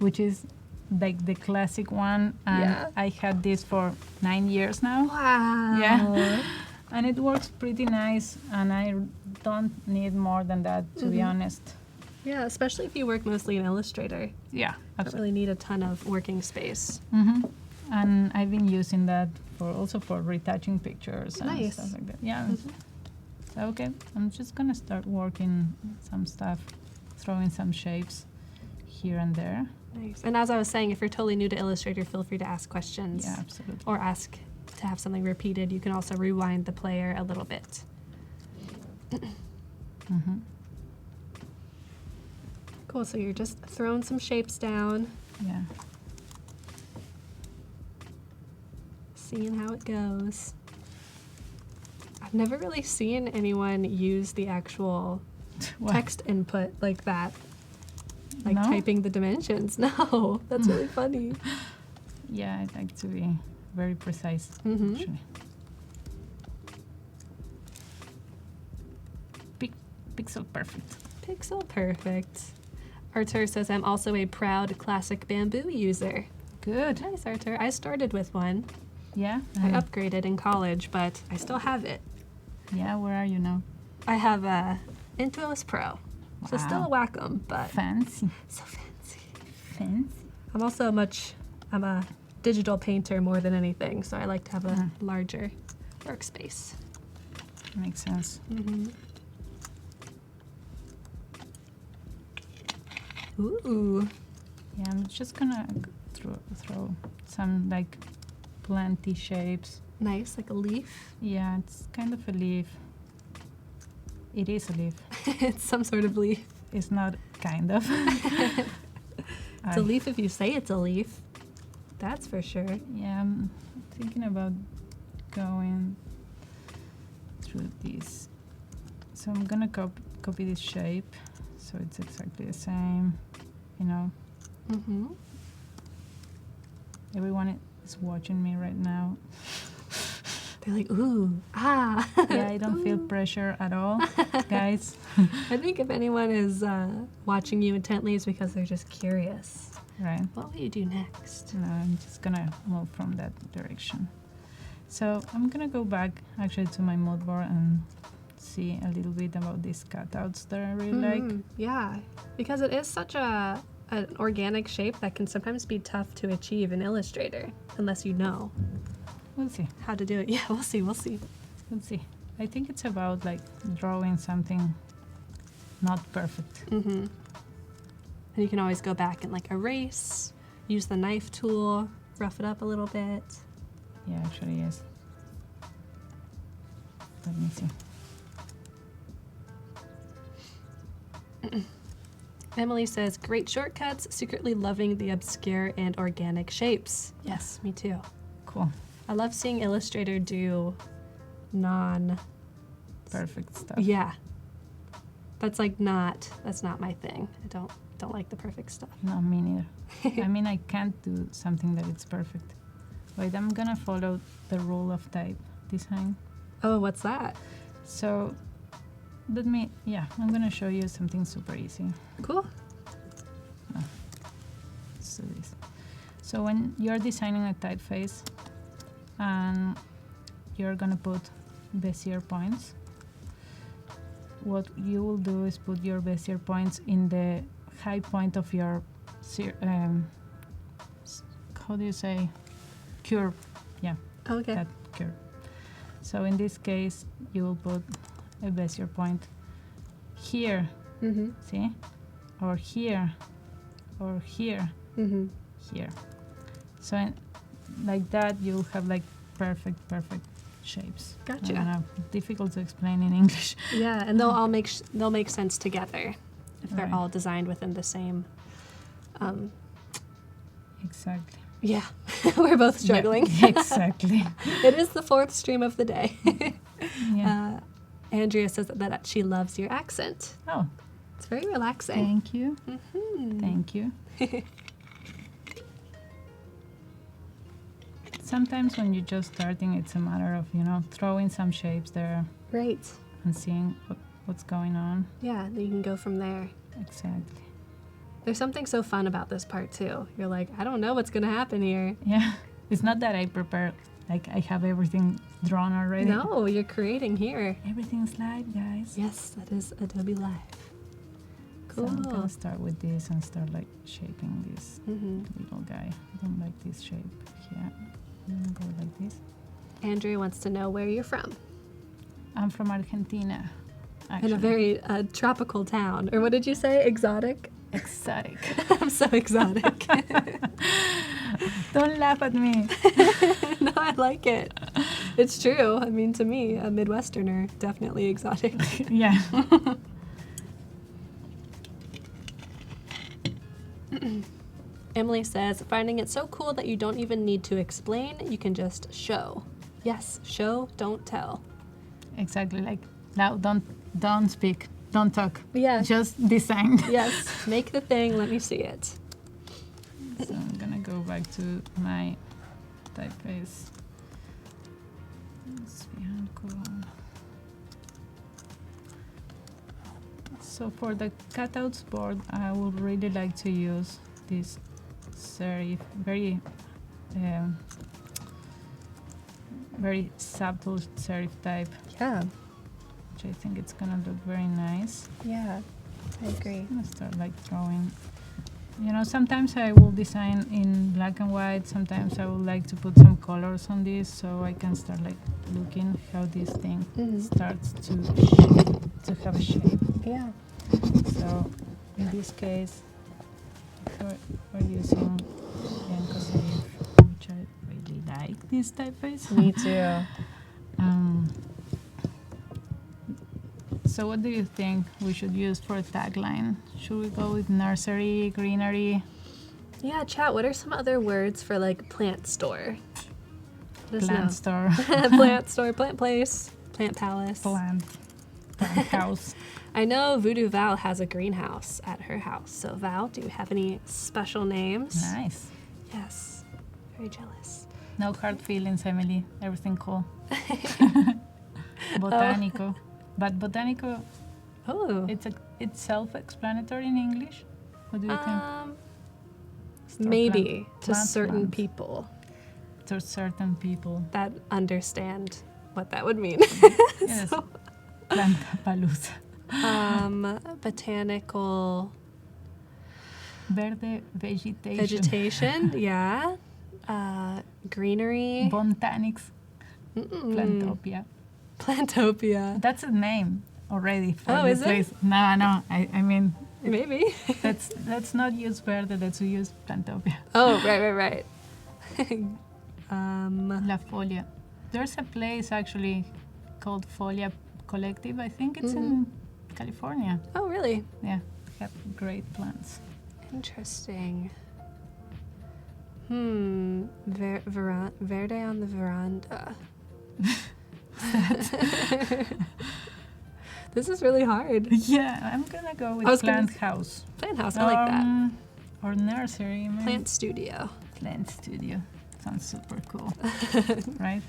which is like the classic one, and Yeah. I had this for 9 years now. Wow. Yeah. And it works pretty nice, and I don't need more than that, to be honest. Yeah, especially if you work mostly in Illustrator. Yeah, Don't absolutely. really need a ton of working space. And I've been using that for retouching pictures and Nice. stuff like that. Yeah. So, okay, I'm just gonna start working some stuff, throwing some shapes here and there. Nice. And as I was saying, if you're totally new to Illustrator, feel free to ask questions. Yeah, absolutely. Or ask to have something repeated. You can also rewind the player a little bit. Cool, so you're just throwing some shapes down, Yeah. seeing how it goes. I've never really seen anyone use the actual What? text input like that. Like No? typing the dimensions. No, that's really funny. Yeah, I like to be very precise, actually. Pixel perfect. Pixel perfect. Artur says, I'm also a proud classic bamboo user. Good. Nice, Artur. I started with one. Yeah. I upgraded in college, but I still have it. Yeah, where are you now? I have a Intuos Pro. So still a Wacom, but Fancy. so fancy. Fancy. I'm a digital painter more than anything, so I like to have a larger workspace. Makes sense. Ooh. Yeah, I'm just gonna throw some like planty shapes. Nice, like a leaf. Yeah, it's kind of a leaf. It is a leaf. It's some sort of leaf. It's not kind of. It's a leaf if you say it's a leaf. That's for sure. Yeah, I'm thinking about going through this. So I'm gonna copy this shape, so it's exactly the same, Everyone is watching me right now. They're like, ooh, ah. Yeah, I don't feel pressure at all, guys. I think if anyone is watching you intently, it's because they're just curious. right? What will you do next? No, I'm just gonna move from that direction. So I'm gonna go back actually to my mood board and see a little bit about these cutouts that I really like. Yeah, because it is such an organic shape that can sometimes be tough to achieve in Illustrator unless you know We'll see. how to do it. Yeah, we'll see. We'll see. I think it's about like drawing something not perfect. Mm-hmm. And you can always go back and like erase, use the knife tool, rough it up a little bit. Yeah, actually, yes. Let me see. Emily says, great shortcuts, secretly loving the obscure and organic shapes. Yes, me too. Cool. I love seeing Illustrator do Perfect stuff. Yeah. That's not my thing. I don't like the perfect stuff. No, me neither. I mean, I can't do something that it's perfect. Wait, I'm gonna follow the rule of type design. Oh, what's that? So, I'm gonna show you something super easy. Cool. Let's do this. So when you're designing a typeface and you're gonna put bezier points, what you will do is put your bezier points in the high point of your how do you say, curve? Yeah, Okay. that curve. So in this case, you will put a bezier point here, Mm-hmm. see, or here, or here, Mm-hmm. here. So like that, you'll have like perfect shapes. Gotcha. I don't know, difficult to explain in English. Yeah, and they'll all make sense together if they're Right. all designed within the same. Exactly. Yeah, we're both struggling. Yeah, exactly. It is the fourth stream of the day. Yeah. Andrea says that she loves your accent. Oh, It's very relaxing. thank you. Mm-hmm. Thank you. Sometimes when you're just starting, it's a matter of, throwing some shapes there Right. and seeing what's going on. Yeah, then you can go from there. Exactly. There's something so fun about this part too. You're like, I don't know what's gonna happen here. Yeah. It's not that I prepare, like I have everything drawn already. No, you're creating here. Everything's live, guys. Yes, that is Adobe Live. So I'm Cool. gonna start with this and start like shaping this Mm-hmm. little guy. I don't like this shape here. I'm gonna go like this. Andrea wants to know where you're from. I'm from Argentina, actually. In a very tropical town. Or what did you say? Exotic? exotic. I'm so exotic. Don't laugh at me. No, I like it. It's true. I mean, to me, a Midwesterner, definitely exotic. Yeah. Emily says, finding it so cool that you don't even need to explain, you can just show. Yes, show, don't tell. Exactly. Like now, don't speak, don't talk. Yeah. Just design. Yes, make the thing, let me see it. So I'm gonna go back to my typeface. Let's see how cool. So for the cutouts board, I would really like to use this serif, very subtle serif type, Yeah, which I think it's gonna look very nice. yeah, I agree. I'm gonna start like drawing. You know, sometimes I will design in black and white. Sometimes I would like to put some colors on this, so I can start like looking how this thing starts to have a shape. Yeah. So in this case, we're using Bianco serif, which I really like this typeface. Me too. So what do you think we should use for a tagline? Should we go with nursery, greenery? Yeah, chat, what are some other words for like plant store? Let us know. Plant store, Plant store, plant place, plant palace. plant house. I know Voodoo Val has a greenhouse at her house. So Val, do you have any special names? Nice. Yes. Very jealous. No hard feelings, Emily. Everything cool. Botanico. But Botanico, Oh. it's self-explanatory in English. What do you think? Maybe to plant certain plants. people To certain people. that understand what that would mean. Yes. Plant palooza. Botanical Verde vegetation. vegetation, yeah. Greenery. Botanics. Plantopia. Plantopia. That's a name already for Oh, the is it? place. No. I mean, Maybe. let's not use Verde. Let's use Plantopia. Oh, right. La Folia. There's a place actually called Folia Collective. I think it's in California. Oh, really? Yeah, they have great plants. Interesting. Verde on the veranda. This is really hard. Yeah, I'm gonna go with plant house. Plant house, I like that. Or nursery. Maybe. Plant studio. Plant studio. Sounds super cool, right?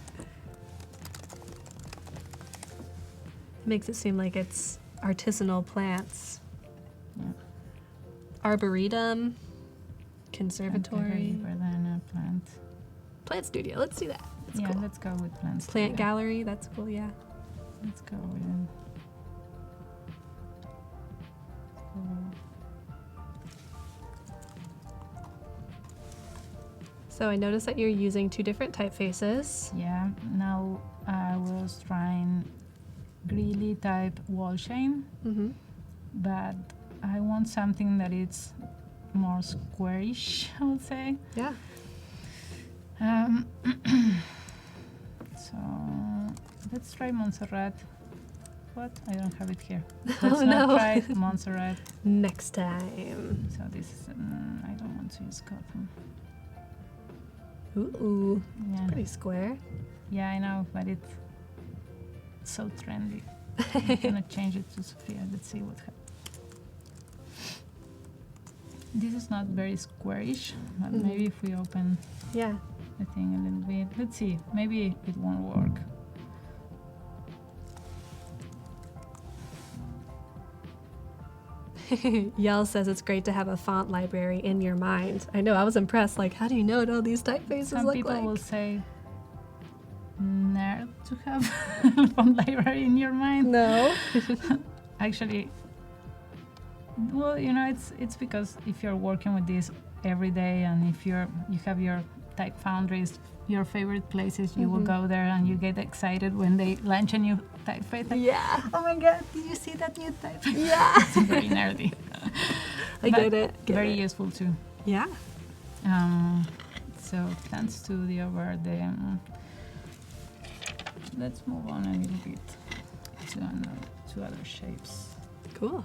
Makes it seem like it's artisanal plants. Yeah. Arboretum. Conservatory. Banana plant. Plant studio. Let's see that. That's cool. Let's go with plant studio. Plant gallery. That's cool. Yeah. Let's go with it. So I noticed that you're using 2 different typefaces. Yeah, now I was trying Greeley type wall shade, but I want something that is more squarish, I would say. Yeah. So let's try Montserrat. What? I don't have it here. Let's Oh, not no. try Montserrat. Next time. So this is, I don't want to use cotton. Ooh. Yeah. Pretty square. Yeah, I know, but it's so trendy. I'm gonna change it to Sophia. Let's see what happens. This is not very squarish, but maybe if we open Yeah. the thing a little bit, let's see. Maybe it won't work. Yell says it's great to have a font library in your mind. I know, I was impressed. Like, how do you know what all these typefaces Some look people like? will say, nerd to have a font library in your mind. No. Actually, well, you know, it's because if you're working with this every day, and if you have your type foundries, your favorite places, you will go there and you get excited when they launch a new typeface. Like, Yeah. oh my god, did you see that new typeface? Yeah. It's very nerdy. I But get it. very useful too. Yeah. So Plant Studio Verde. Let's move on a little bit to other shapes. Cool.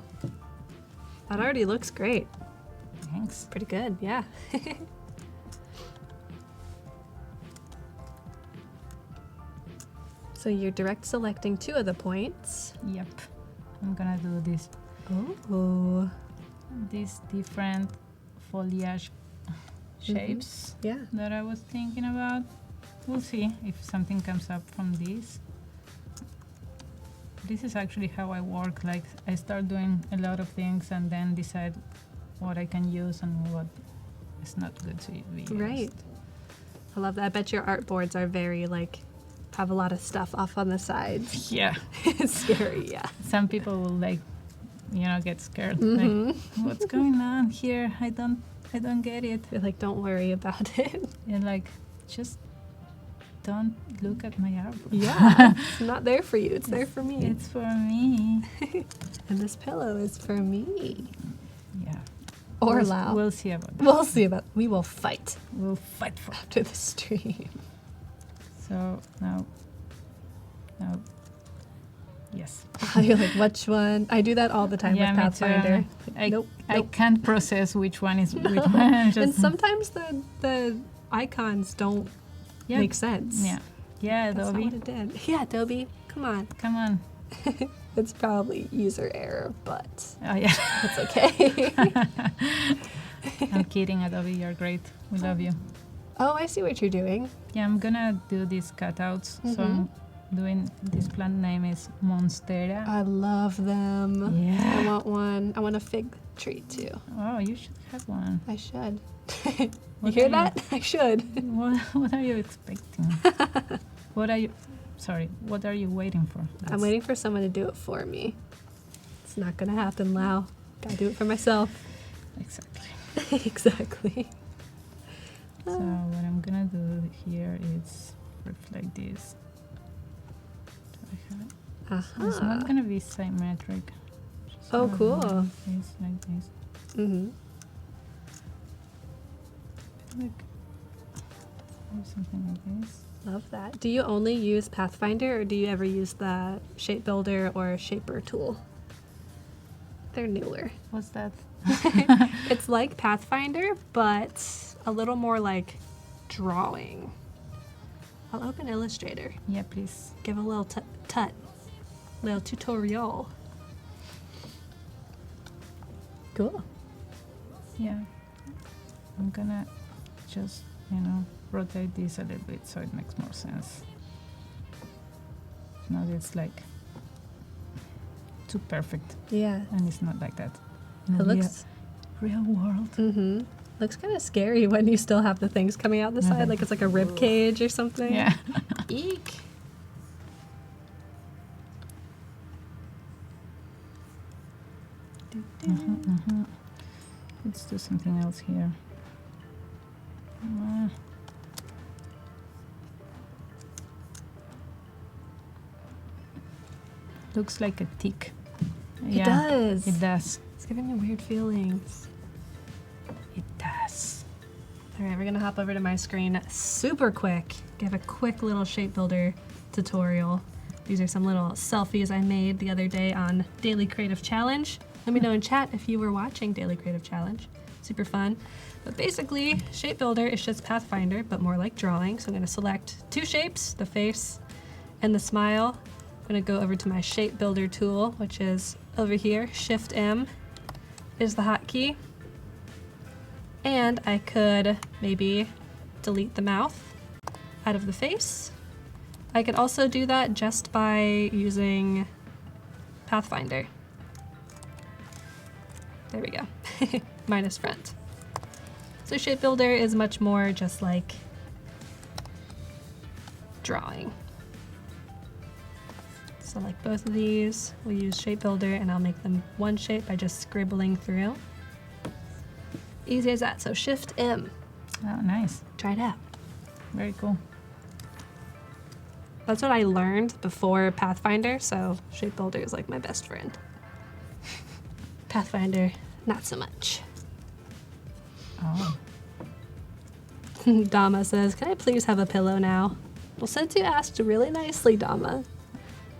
That already looks great. Thanks. Pretty good, yeah. So you're direct selecting 2 of the points. Yep. I'm gonna do this. Oh. These different foliage shapes Yeah. that I was thinking about. We'll see if something comes up from this. This is actually how I work. Like, I start doing a lot of things and then decide what I can use and what is not good to be used. Right. I love that. I bet your art boards are very, like, have a lot of stuff off on the sides. Yeah. It's scary, yeah. Some people will, like, get scared. Like, what's going on here? I don't get it. You're like, don't worry about it. And like, just don't look at my artwork. Yeah. It's not there for you. It's there for me. It's for me. And this pillow is for me. Yeah. Or we'll, Lau. We'll see about that. We'll see about. We will fight We'll fight for it. after the stream. So now, yes. You're like, which one? I do that all the time Yeah, with me Pathfinder. too. Like, nope. I can't process which one is which one. And sometimes the icons don't make sense. Yeah. Yeah, That's Adobe. not what it did. Yeah, Adobe. Come on. Come on. It's probably user error, but Oh yeah. it's okay. I'm kidding, Adobe. You're great. We love you. Oh, I see what you're doing. Yeah, I'm gonna do these cutouts. So doing this plant name is Monstera. I love them. Yeah. I want one. I want a fig tree too. Oh, you should have one. I should. You What hear are that? I should. What are you expecting? What are you waiting for? I'm waiting for someone to do it for me. It's not gonna happen, Lau. Gotta do it for myself. Exactly. Exactly. So what I'm gonna do here is reflect this. So I have it. It's not gonna be symmetric. Just Oh, gonna cool. do this like this. Mm-hmm. Like something like this. Love that. Do you only use Pathfinder, or do you ever use the Shape Builder or Shaper tool? They're newer. What's that? It's like Pathfinder, but a little more like drawing. I'll open Illustrator. Yeah, please. Give a little little tutorial. Cool. Yeah. I'm gonna just, rotate this a little bit so it makes more sense. Now it's like too perfect, Yeah. and it's not like that. It looks real world. mm-hmm. Looks kind of scary when you still have the things coming out the side, like it's like a rib cage or something. Yeah. Eek. Let's do something else here. Looks like a tick. It does. It does. It's giving me weird feelings. It does. All right, we're gonna hop over to my screen super quick. Give a quick little shape builder tutorial. These are some little selfies I made the other day on Daily Creative Challenge. Let me know in chat if you were watching Daily Creative Challenge. Super fun. But basically, Shape Builder is just Pathfinder, but more like drawing. So I'm gonna select two shapes, the face and the smile. I'm gonna go over to my Shape Builder tool, which is over here. Shift M is the hotkey. And I could maybe delete the mouth out of the face. I could also do that just by using Pathfinder. There we go. Minus front. So Shape Builder is much more just like drawing. So like both of these, we'll use Shape Builder and I'll make them one shape by just scribbling through. Easy as that. So Shift M. Oh, nice. Try it out. Very cool. That's what I learned before Pathfinder, so Shape Builder is like my best friend. Pathfinder, not so much. Oh. Dama says, can I please have a pillow now? Well, since you asked really nicely, Dama.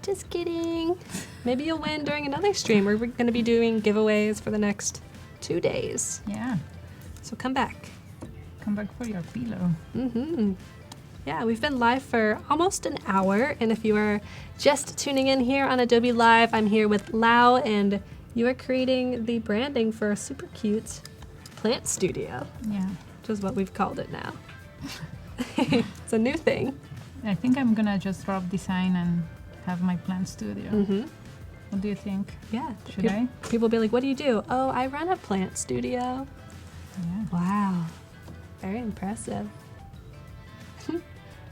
Just kidding. Maybe you'll win during another stream. We're going to be doing giveaways for the next 2 days. Yeah. So come back. Come back for your pillow. Mm-hmm. Yeah, we've been live for almost an hour, and if you are just tuning in here on Adobe Live, I'm here with Lau, and you are creating the branding for a super cute plant studio, Yeah. which is what we've called it now. It's a new thing. I think I'm gonna just drop design and have my plant studio. Mm-hmm. What do you think? Yeah. Should I? People be like, what do you do? Oh, I run a plant studio. Yeah. Wow. Very impressive.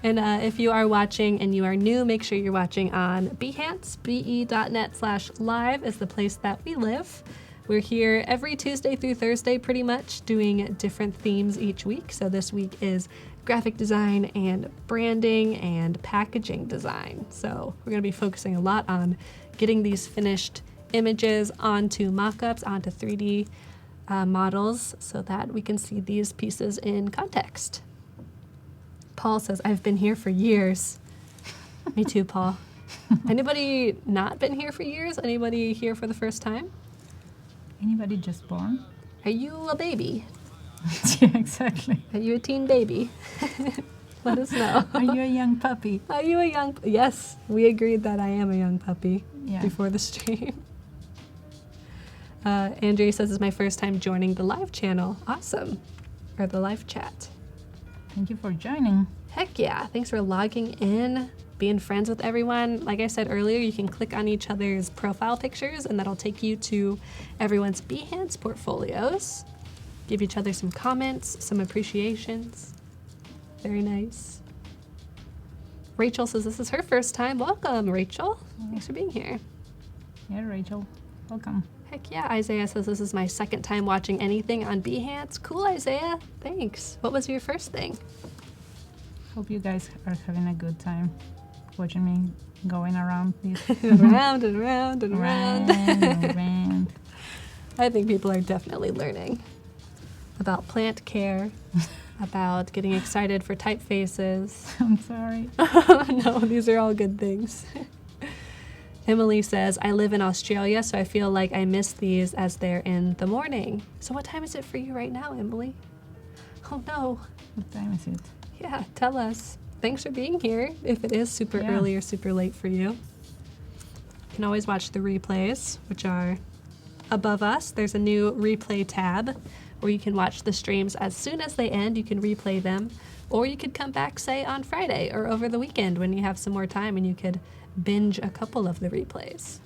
And if you are watching and you are new, make sure you're watching on Behance. be.net/live is the place that we live. We're here every Tuesday through Thursday pretty much doing different themes each week. So this week is graphic design and branding and packaging design. So we're going to be focusing a lot on getting these finished images onto mockups, onto 3D models so that we can see these pieces in context. Paul says, I've been here for years. Me too, Paul. Anybody not been here for years? Anybody here for the first time? Anybody just born? Are you a baby? Yeah, exactly. Are you a teen baby? Let us know. Are you a young puppy? Are you a young... Yes, we agreed that I am a young puppy Yeah. before the stream. Andrea says, it's my first time joining the live channel. Awesome. Or the live chat. Thank you for joining. Heck yeah. Thanks for logging in. being friends with everyone. Like I said earlier, you can click on each other's profile pictures and that'll take you to everyone's Behance portfolios. Give each other some comments, some appreciations. Very nice. Rachel says this is her first time. Welcome, Rachel. Thanks for being here. Yeah, Rachel, welcome. Heck yeah. Isaiah says this is my second time watching anything on Behance. Cool, Isaiah. Thanks. What was your first thing? Hope you guys are having a good time watching me going around this. Around and around and around. and around. I think people are definitely learning about plant care, about getting excited for typefaces. I'm sorry. No, these are all good things. Emily says, I live in Australia, so I feel like I miss these as they're in the morning. So what time is it for you right now, Emily? Oh no. What time is it? Yeah, tell us. Thanks for being here, if it is super early or super late for you. You can always watch the replays, which are above us. There's a new replay tab where you can watch the streams as soon as they end. You can replay them, or you could come back, say, on Friday or over the weekend when you have some more time and you could binge a couple of the replays.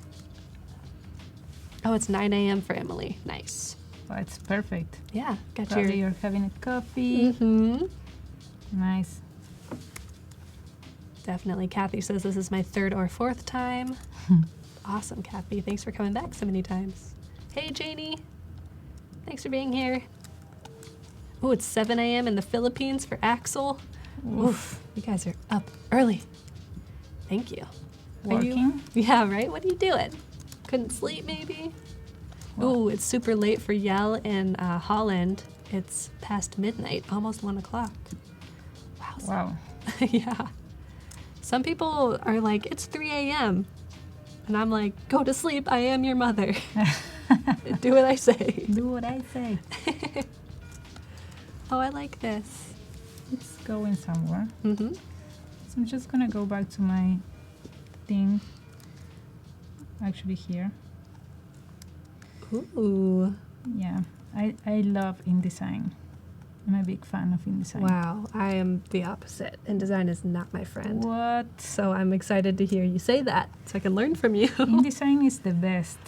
Oh, it's 9 a.m. for Emily. Nice. Oh, it's perfect. Yeah, got Probably you're having a coffee. Mm-hmm. Nice. Definitely. Kathy says this is my third or fourth time. Awesome, Kathy. Thanks for coming back so many times. Hey, Janie. Thanks for being here. Oh, it's 7 a.m. in the Philippines for Axel. Oof. You guys are up early. Thank you. Are you- Working? Yeah, right? What are you doing? Couldn't sleep, maybe? Ooh, it's super late for Yale in Holland. It's past midnight, almost 1 o'clock. Wow. Yeah. Some people are like, it's 3 a.m. And I'm like, go to sleep. I am your mother. Do what I say. Do what I say. Oh, I like this. It's going somewhere. Mm-hmm. So I'm just gonna go back to my thing. Actually here. Ooh. Yeah. I love InDesign. I'm a big fan of InDesign. Wow. I am the opposite. InDesign is not my friend. What? So I'm excited to hear you say that so I can learn from you. InDesign is the best.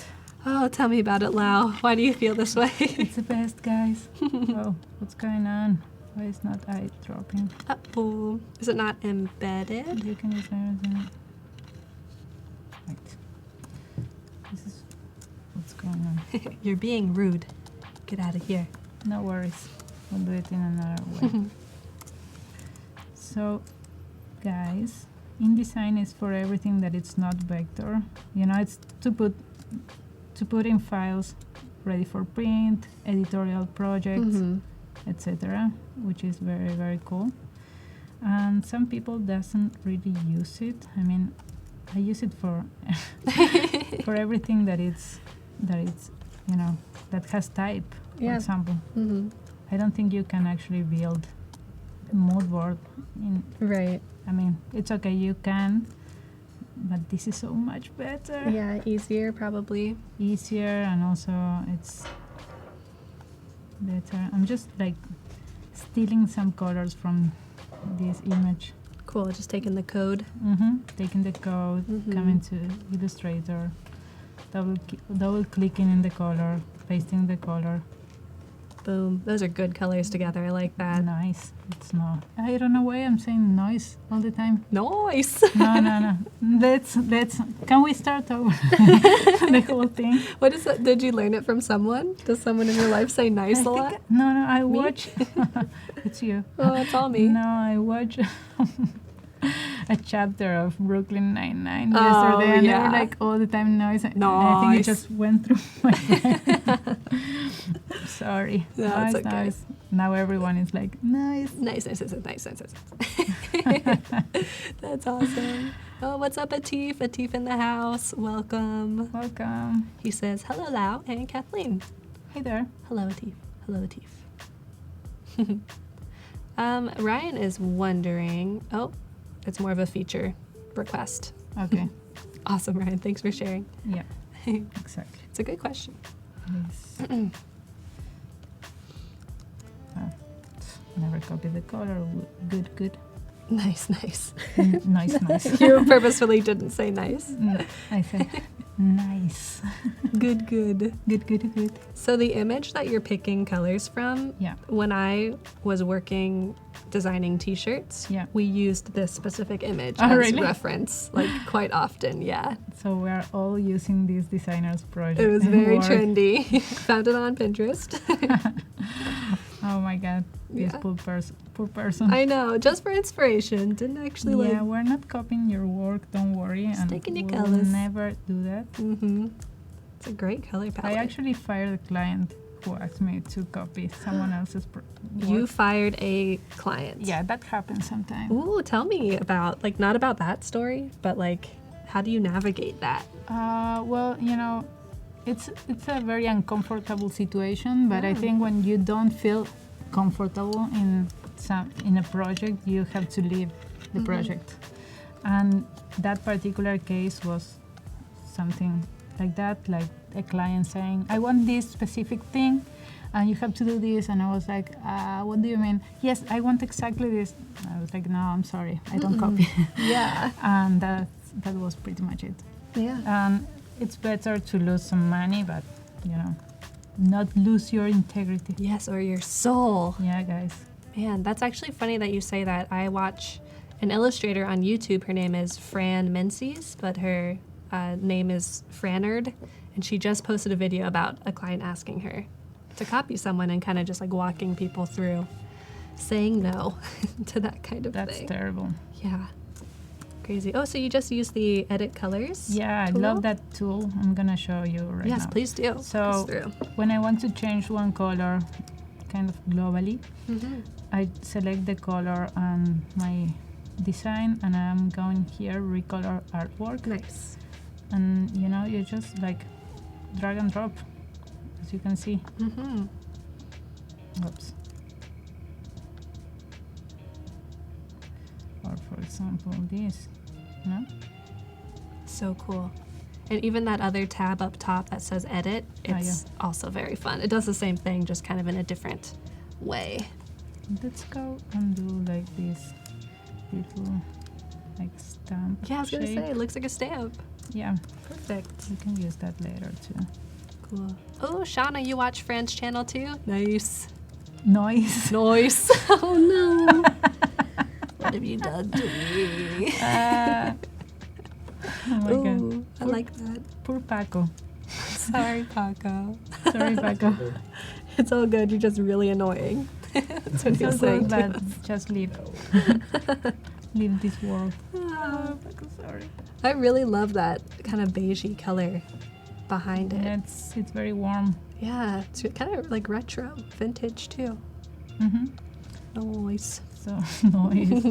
Oh, tell me about it, Lau. Why do you feel this way? It's the best, guys. Oh, what's going on? Why is not eye dropping? Uh-oh. Is it not embedded? You can use everything. Right. This is what's going on. You're being rude. Get out of here. No worries. We'll do it in another way. So, guys, InDesign is for everything that it's not vector. You know, it's to put in files ready for print, editorial projects, etc., which is very, very cool. And some people doesn't really use it. I mean, I use it for for everything that it's you know, that has type, for example. I don't think you can actually build a mood board in. Right. I mean, it's okay, you can, but this is so much better. Yeah, easier probably. Easier, and also it's better. I'm just like stealing some colors from this image. Cool, just taking the code. Taking the code, coming to Illustrator, double clicking in the color, pasting the color. Boom. Those are good colors together. I like that. Nice. It's not. I don't know why I'm saying noise all the time. Nice. No. Let's. Can we start over the whole thing? What is that? Did you learn it from someone? Does someone in your life say nice a lot? No. I watch. It's you. Oh, it's all me. No, I watch a chapter of Brooklyn Nine-Nine yesterday, and they were like all the time noise. I think it just went through my brain. Sorry. That's okay. Nice. Now everyone is like, nice. Nice. That's awesome. Oh, what's up, Atif? Atif in the house. Welcome. Welcome. He says, hello, Lau and Kathleen. Hey there. Hello, Atif. Hello, Atif. Ryan is wondering, it's more of a feature request. Okay. Awesome, Ryan. Thanks for sharing. Yeah, exactly. It's a good question. Yes. Never copy the color. Good. Nice, nice. Nice. You purposefully didn't say nice. I said nice. Good. Good. So the image that you're picking colors from, Yeah. when I was working designing t-shirts, Yeah. we used this specific image Oh, as really? reference, like quite often, yeah. So we are all using this designer's project. It was very work. trendy. Found it on Pinterest. Oh my God, this Yeah. poor person. I know, just for inspiration. Didn't actually Yeah, we're not copying your work, don't worry. Just And taking your we'll colors. never do that. Mm-hmm. It's a great color palette. I actually fired a client who asked me to copy someone else's work. You fired a client. Yeah, that happens sometimes. Ooh, tell me about, like, not about that story, but like, how do you navigate that? Well, it's a very uncomfortable situation, but I think when you don't feel comfortable in a project, you have to leave the project. And that particular case was something like that, like a client saying, I want this specific thing and you have to do this. And I was like, what do you mean? Yes, I want exactly this. I was like, no, I'm sorry, I don't copy. Yeah. And that was pretty much it. Yeah. And it's better to lose some money, but not lose your integrity. Yes, or your soul. Yeah, guys. Man, that's actually funny that you say that. I watch an illustrator on YouTube. Her name is Fran Menzies, but her name is Franard, and she just posted a video about a client asking her to copy someone and kind of just like walking people through saying no to that kind of That's thing. terrible. Yeah. Crazy. Oh, so you just use the edit colors? Yeah, I tool? love that tool. I'm gonna show you right now. Yes, please do. Walk So us through. when I want to change one color kind of globally, I select the color and my design, and I'm going here, recolor artwork. Nice. And you just like drag and drop, as you can see. Oops. Or for example, this. So cool. And even that other tab up top that says edit, it's also very fun. It does the same thing, just kind of in a different way. Let's go and do like this little like stamp. Yeah, I was going to shape. say, it looks like a stamp. Yeah, Perfect. you can use that later too. Cool. Oh, Shauna, you watch Fran's channel too? Nice. Noise. Nice. Oh no. What have you done to me? Oh my God. Ooh, I like that. Poor Paco. Sorry, Paco. Sorry, Paco. It's all good. You're just really annoying. That's what It's all he's saying. good, to us. but just leave. Leave this world. Ah, Paco, sorry. I really love that kind of beigey color behind it. And it's very warm. Yeah, it's kind of like retro, vintage too. Nice. So noise.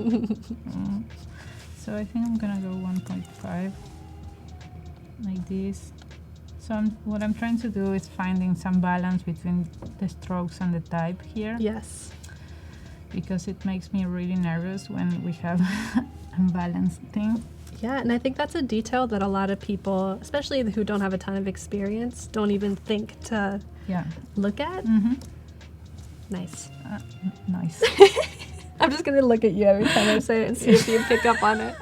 So I think I'm gonna go 1.5 like this. So what I'm trying to do is finding some balance between the strokes and the type here, Yes. because it makes me really nervous when we have unbalanced things. Yeah, and I think that's a detail that a lot of people, especially who don't have a ton of experience, don't even think to Yeah. look at. Mm-hmm. Nice. Nice. I'm just gonna look at you every time I say it and see if you pick up on it.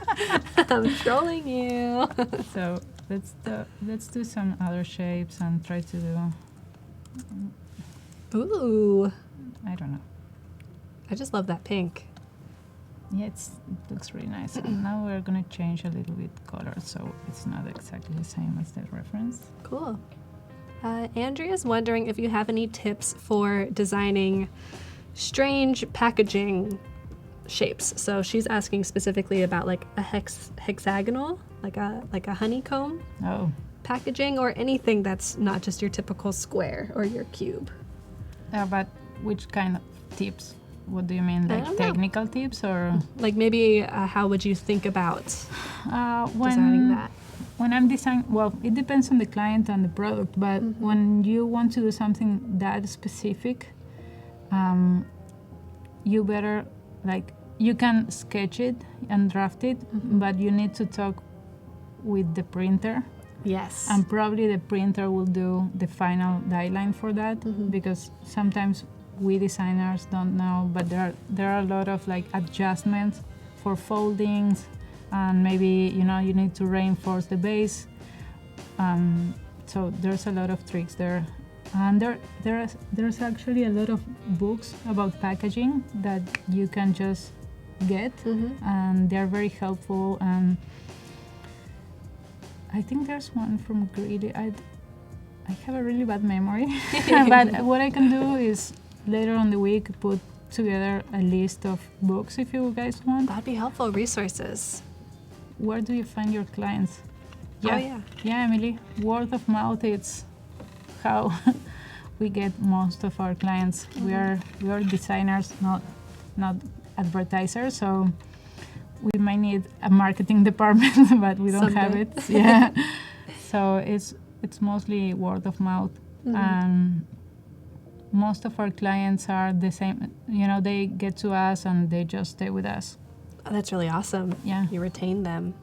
I'm trolling you. So let's do some other shapes and try to do. Ooh, I don't know. I just love that pink. Yeah, it looks really nice. And now we're gonna change a little bit color, so it's not exactly the same as the reference. Cool. Andrea's wondering if you have any tips for designing strange packaging shapes. So she's asking specifically about like a hexagonal, like a honeycomb Oh, packaging, or anything that's not just your typical square or your cube. but which kind of tips? What do you mean, I like don't know. technical tips or? Like maybe how would you think about When designing that? When I'm designing, well, it depends on the client and the product, but when you want to do something that specific, you better, like, you can sketch it and draft it, but you need to talk with the printer. Yes. And probably the printer will do the final guideline for that, because sometimes we designers don't know, but there are a lot of like adjustments for foldings, and maybe you need to reinforce the base. So there's a lot of tricks there, and there's actually a lot of books about packaging that you can just get, and they're very helpful. And I think there's one from Grady. I have a really bad memory, but what I can do is later on the week put together a list of books if you guys want. That'd be helpful. Resources. Where do you find your clients? Oh, yeah. Yeah, Emily. Word of mouth, it's how we get most of our clients. We are designers, not advertisers, so we might need a marketing department, but we don't have it. Yeah. So it's mostly word of mouth, and most of our clients are the same. They get to us and they just stay with us. Oh, that's really awesome. Yeah. You retain them.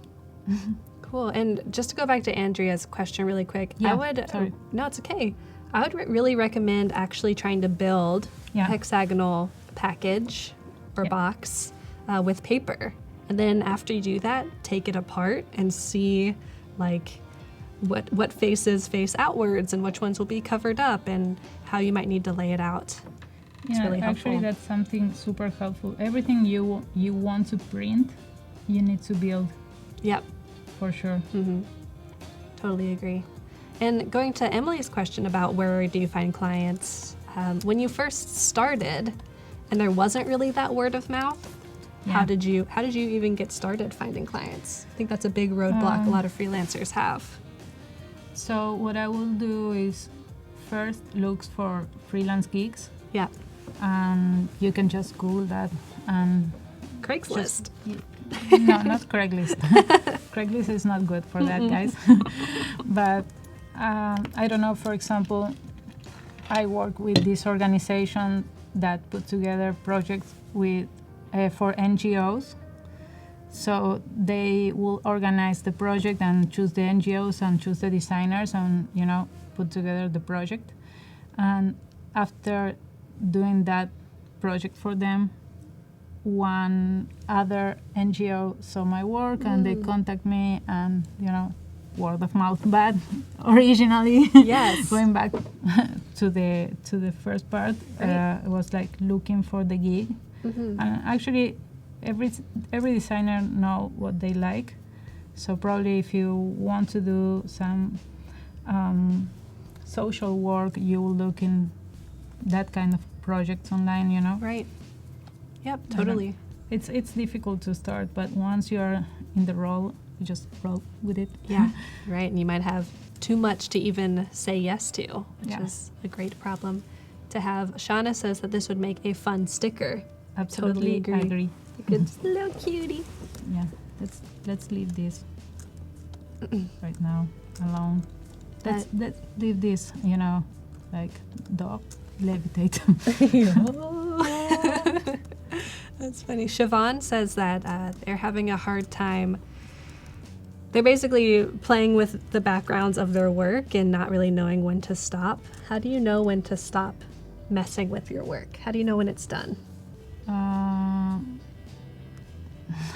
Cool. And just to go back to Andrea's question really quick, Yeah, I would... sorry. No, it's okay. I would really recommend actually trying to build a hexagonal package or box with paper. And then after you do that, take it apart and see like what faces face outwards and which ones will be covered up and how you might need to lay it out. It's really helpful. Actually, that's something super helpful. Everything you want to print, you need to build. Yep. For sure. Totally agree. And going to Emily's question about where do you find clients, when you first started and there wasn't really that word of mouth, how did you even get started finding clients? I think that's a big roadblock a lot of freelancers have. So what I will do is first look for freelance gigs. Yeah. And you can just Google that and Craigslist. No, not Craigslist. Craigslist is not good for that, guys. But I don't know, for example, I work with this organization that put together projects with for NGOs. So they will organize the project and choose the NGOs and choose the designers and, put together the project. And after doing that project for them, one other NGO saw my work and they contact me and, word of mouth. But originally, yes, going back to the first part, it was like looking for the gig. And actually, every designer know what they like. So probably if you want to do some social work, you will look in that kind of projects online, Right. Yep, totally. It's difficult to start, but once you're in the role, you just roll with it. Yeah, right. And you might have too much to even say yes to, which is a great problem to have. Shauna says that this would make a fun sticker. Absolutely, Totally agree. I agree. Good little cutie. Yeah, let's leave this right now alone. Let's leave this, like dog levitate. That's funny. Siobhan says that they're having a hard time. They're basically playing with the backgrounds of their work and not really knowing when to stop. How do you know when to stop messing with your work? How do you know when it's done?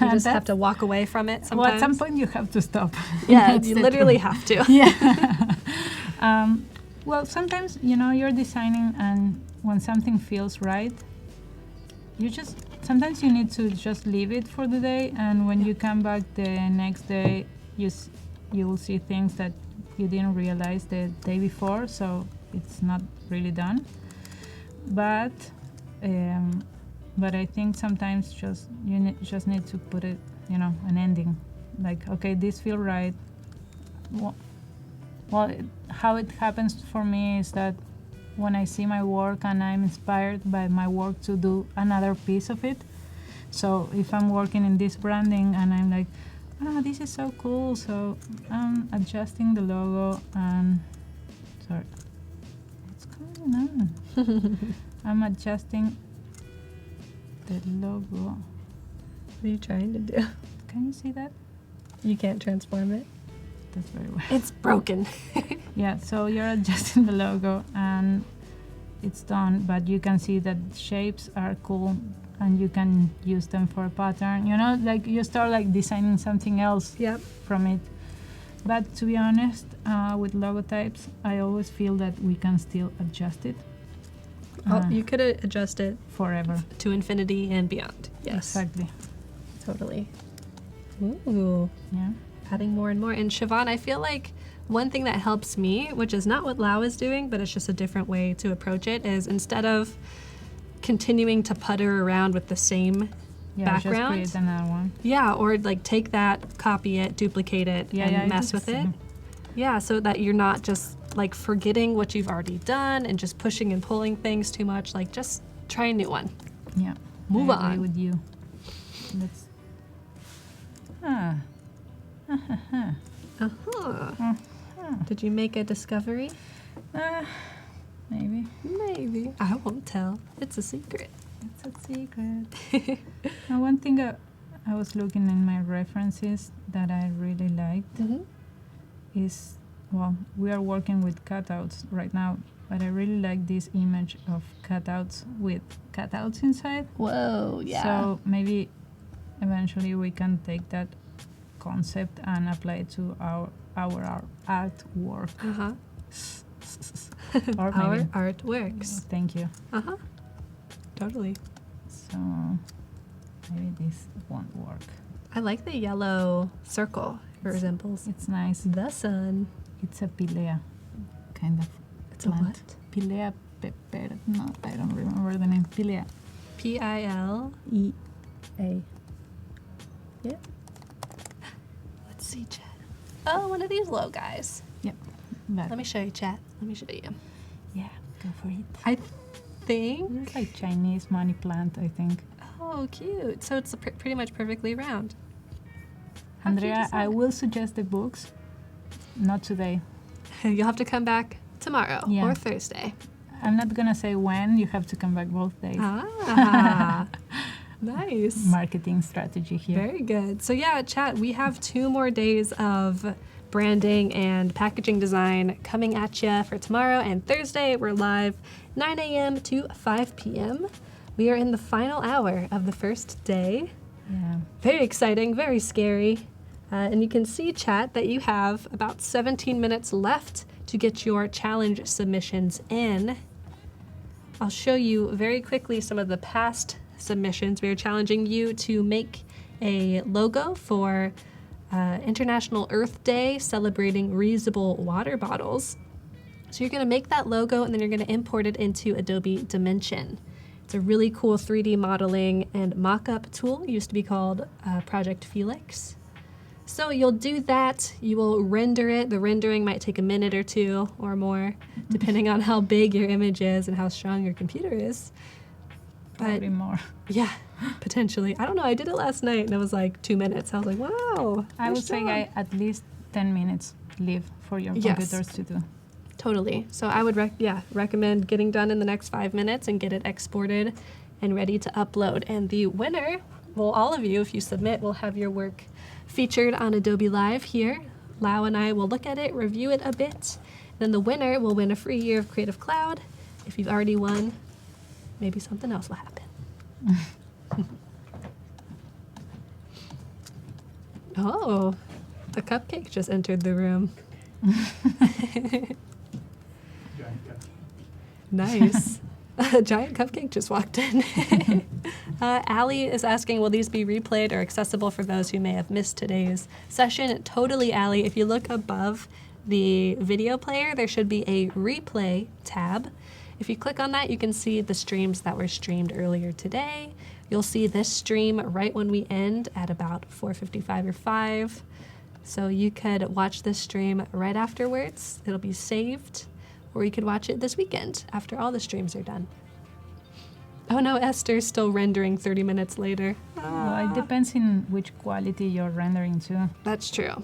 You just have to walk away from it sometimes? Well, at some point you have to stop. Yeah, you literally have to. Yeah. Well, sometimes, you're designing and when something feels right, sometimes you need to just leave it for the day, and when you come back the next day, you will see things that you didn't realize the day before, so it's not really done. But I think sometimes you just need to put it, an ending. Like, okay, this feels right. Well, how it happens for me is that when I see my work and I'm inspired by my work to do another piece of it. So if I'm working in this branding and I'm like, this is so cool, so I'm adjusting the logo and, sorry, what's going on? I'm adjusting the logo. What are you trying to do? Can you see that? You can't transform it. That's very well. It's broken. Yeah, so you're adjusting the logo and it's done, but you can see that shapes are cool and you can use them for a pattern. You know, like you start like designing something else Yep. from it. But to be honest, with logotypes, I always feel that we can still adjust it Oh, you could adjust it forever. to infinity and beyond. Yes. Exactly. Totally. Ooh. Yeah. Adding more and more. And Siobhan, I feel like one thing that helps me, which is not what Lau is doing, but it's just a different way to approach it, is instead of continuing to putter around with the same background. Just create another one. Yeah, or like take that, copy it, duplicate it, and mess with it. Yeah, so that you're not just like forgetting what you've already done and just pushing and pulling things too much. Like just try a new one. Yeah. Move I on. agree with you. Let's. Did you make a discovery? Maybe. Maybe. I won't tell. It's a secret. It's a secret. Now, one thing I was looking in my references that I really liked is, well, we are working with cutouts right now, but I really like this image of cutouts with cutouts inside. Whoa, yeah. So maybe eventually we can take that concept and apply it to our artwork. Uh-huh. Or Our maybe. art works. Thank you. Uh-huh. Totally. So maybe this won't work. I like the yellow circle. It resembles It's nice. the sun. It's a pilea, kind of. It's a plant. what? Pilea pepper. No, I don't remember the name. Pilea. P-I-L. E-A. Yeah. Let's see, chat. Oh, one of these low guys. Yep. But Let me show you, chat. Let me show you. yeah, go for it. I think. It's like Chinese money plant, I think. Oh, cute. So it's pretty much perfectly round. How'd you Andrea, I decide? will suggest the books. Not today. You'll have to come back tomorrow Yeah. or Thursday. I'm not gonna say when. You have to come back both days. Ah, nice. Marketing strategy here. Very good. So yeah, chat, we have 2 more days of branding and packaging design coming at you for tomorrow and Thursday. We're live 9 a.m. to 5 p.m. We are in the final hour of the first day. Yeah. Very exciting, very scary. And you can see, chat, that you have about 17 minutes left to get your challenge submissions in. I'll show you very quickly some of the past submissions. We are challenging you to make a logo for International Earth Day celebrating reusable water bottles. So you're going to make that logo and then you're going to import it into Adobe Dimension. It's a really cool 3D modeling and mock-up tool. It used to be called Project Felix. So you'll do that, you will render it. The rendering might take a minute or 2 or more, depending on how big your image is and how strong your computer is. Probably more. Yeah, potentially. I don't know, I did it last night and it was like 2 minutes. I was like, wow. I nice would say job. at least 10 minutes leave for your Yes. computers to do. Totally. So I would recommend getting done in the next 5 minutes and get it exported and ready to upload. And the winner, well, all of you, if you submit, will have your work featured on Adobe Live here. Lau and I will look at it, review it a bit. Then the winner will win a free year of Creative Cloud. If you've already won, maybe something else will happen. Oh, the cupcake just entered the room. Nice. A giant cupcake just walked in. Allie is asking, will these be replayed or accessible for those who may have missed today's session? Totally, Allie. If you look above the video player, there should be a replay tab. If you click on that, you can see the streams that were streamed earlier today. You'll see this stream right when we end at about 4:55 or 5. So you could watch this stream right afterwards. It'll be saved. Or you could watch it this weekend after all the streams are done. Oh no, Esther's still rendering 30 minutes later. Well, it depends in which quality you're rendering to. That's true.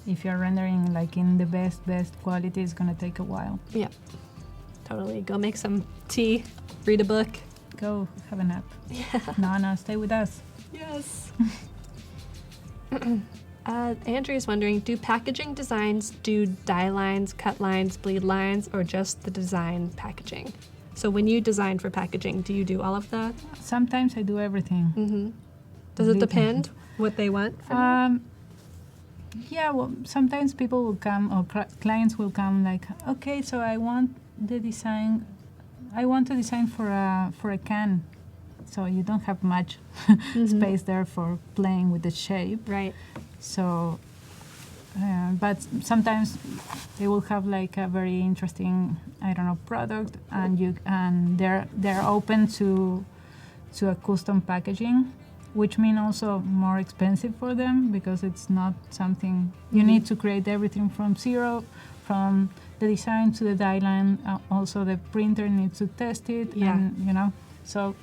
If you're rendering like in the best quality, it's gonna take a while. Yeah, totally. Go make some tea, read a book. Go have a nap. Yeah. No, stay with us. Yes. Andrew is wondering, do packaging designs do die lines, cut lines, bleed lines, or just the design packaging? So when you design for packaging, do you do all of that? Sometimes I do everything. Mm-hmm. Does it depend what they want from you? Yeah, well, sometimes people will come or clients will come like, okay, so I want to design for a can. So you don't have much space there for playing with the shape. Right. So, but sometimes they will have like a very interesting, I don't know, product, and they're open to a custom packaging, which means also more expensive for them because it's not something you need to create everything from zero, from the design to the die line. Also, the printer needs to test it, and so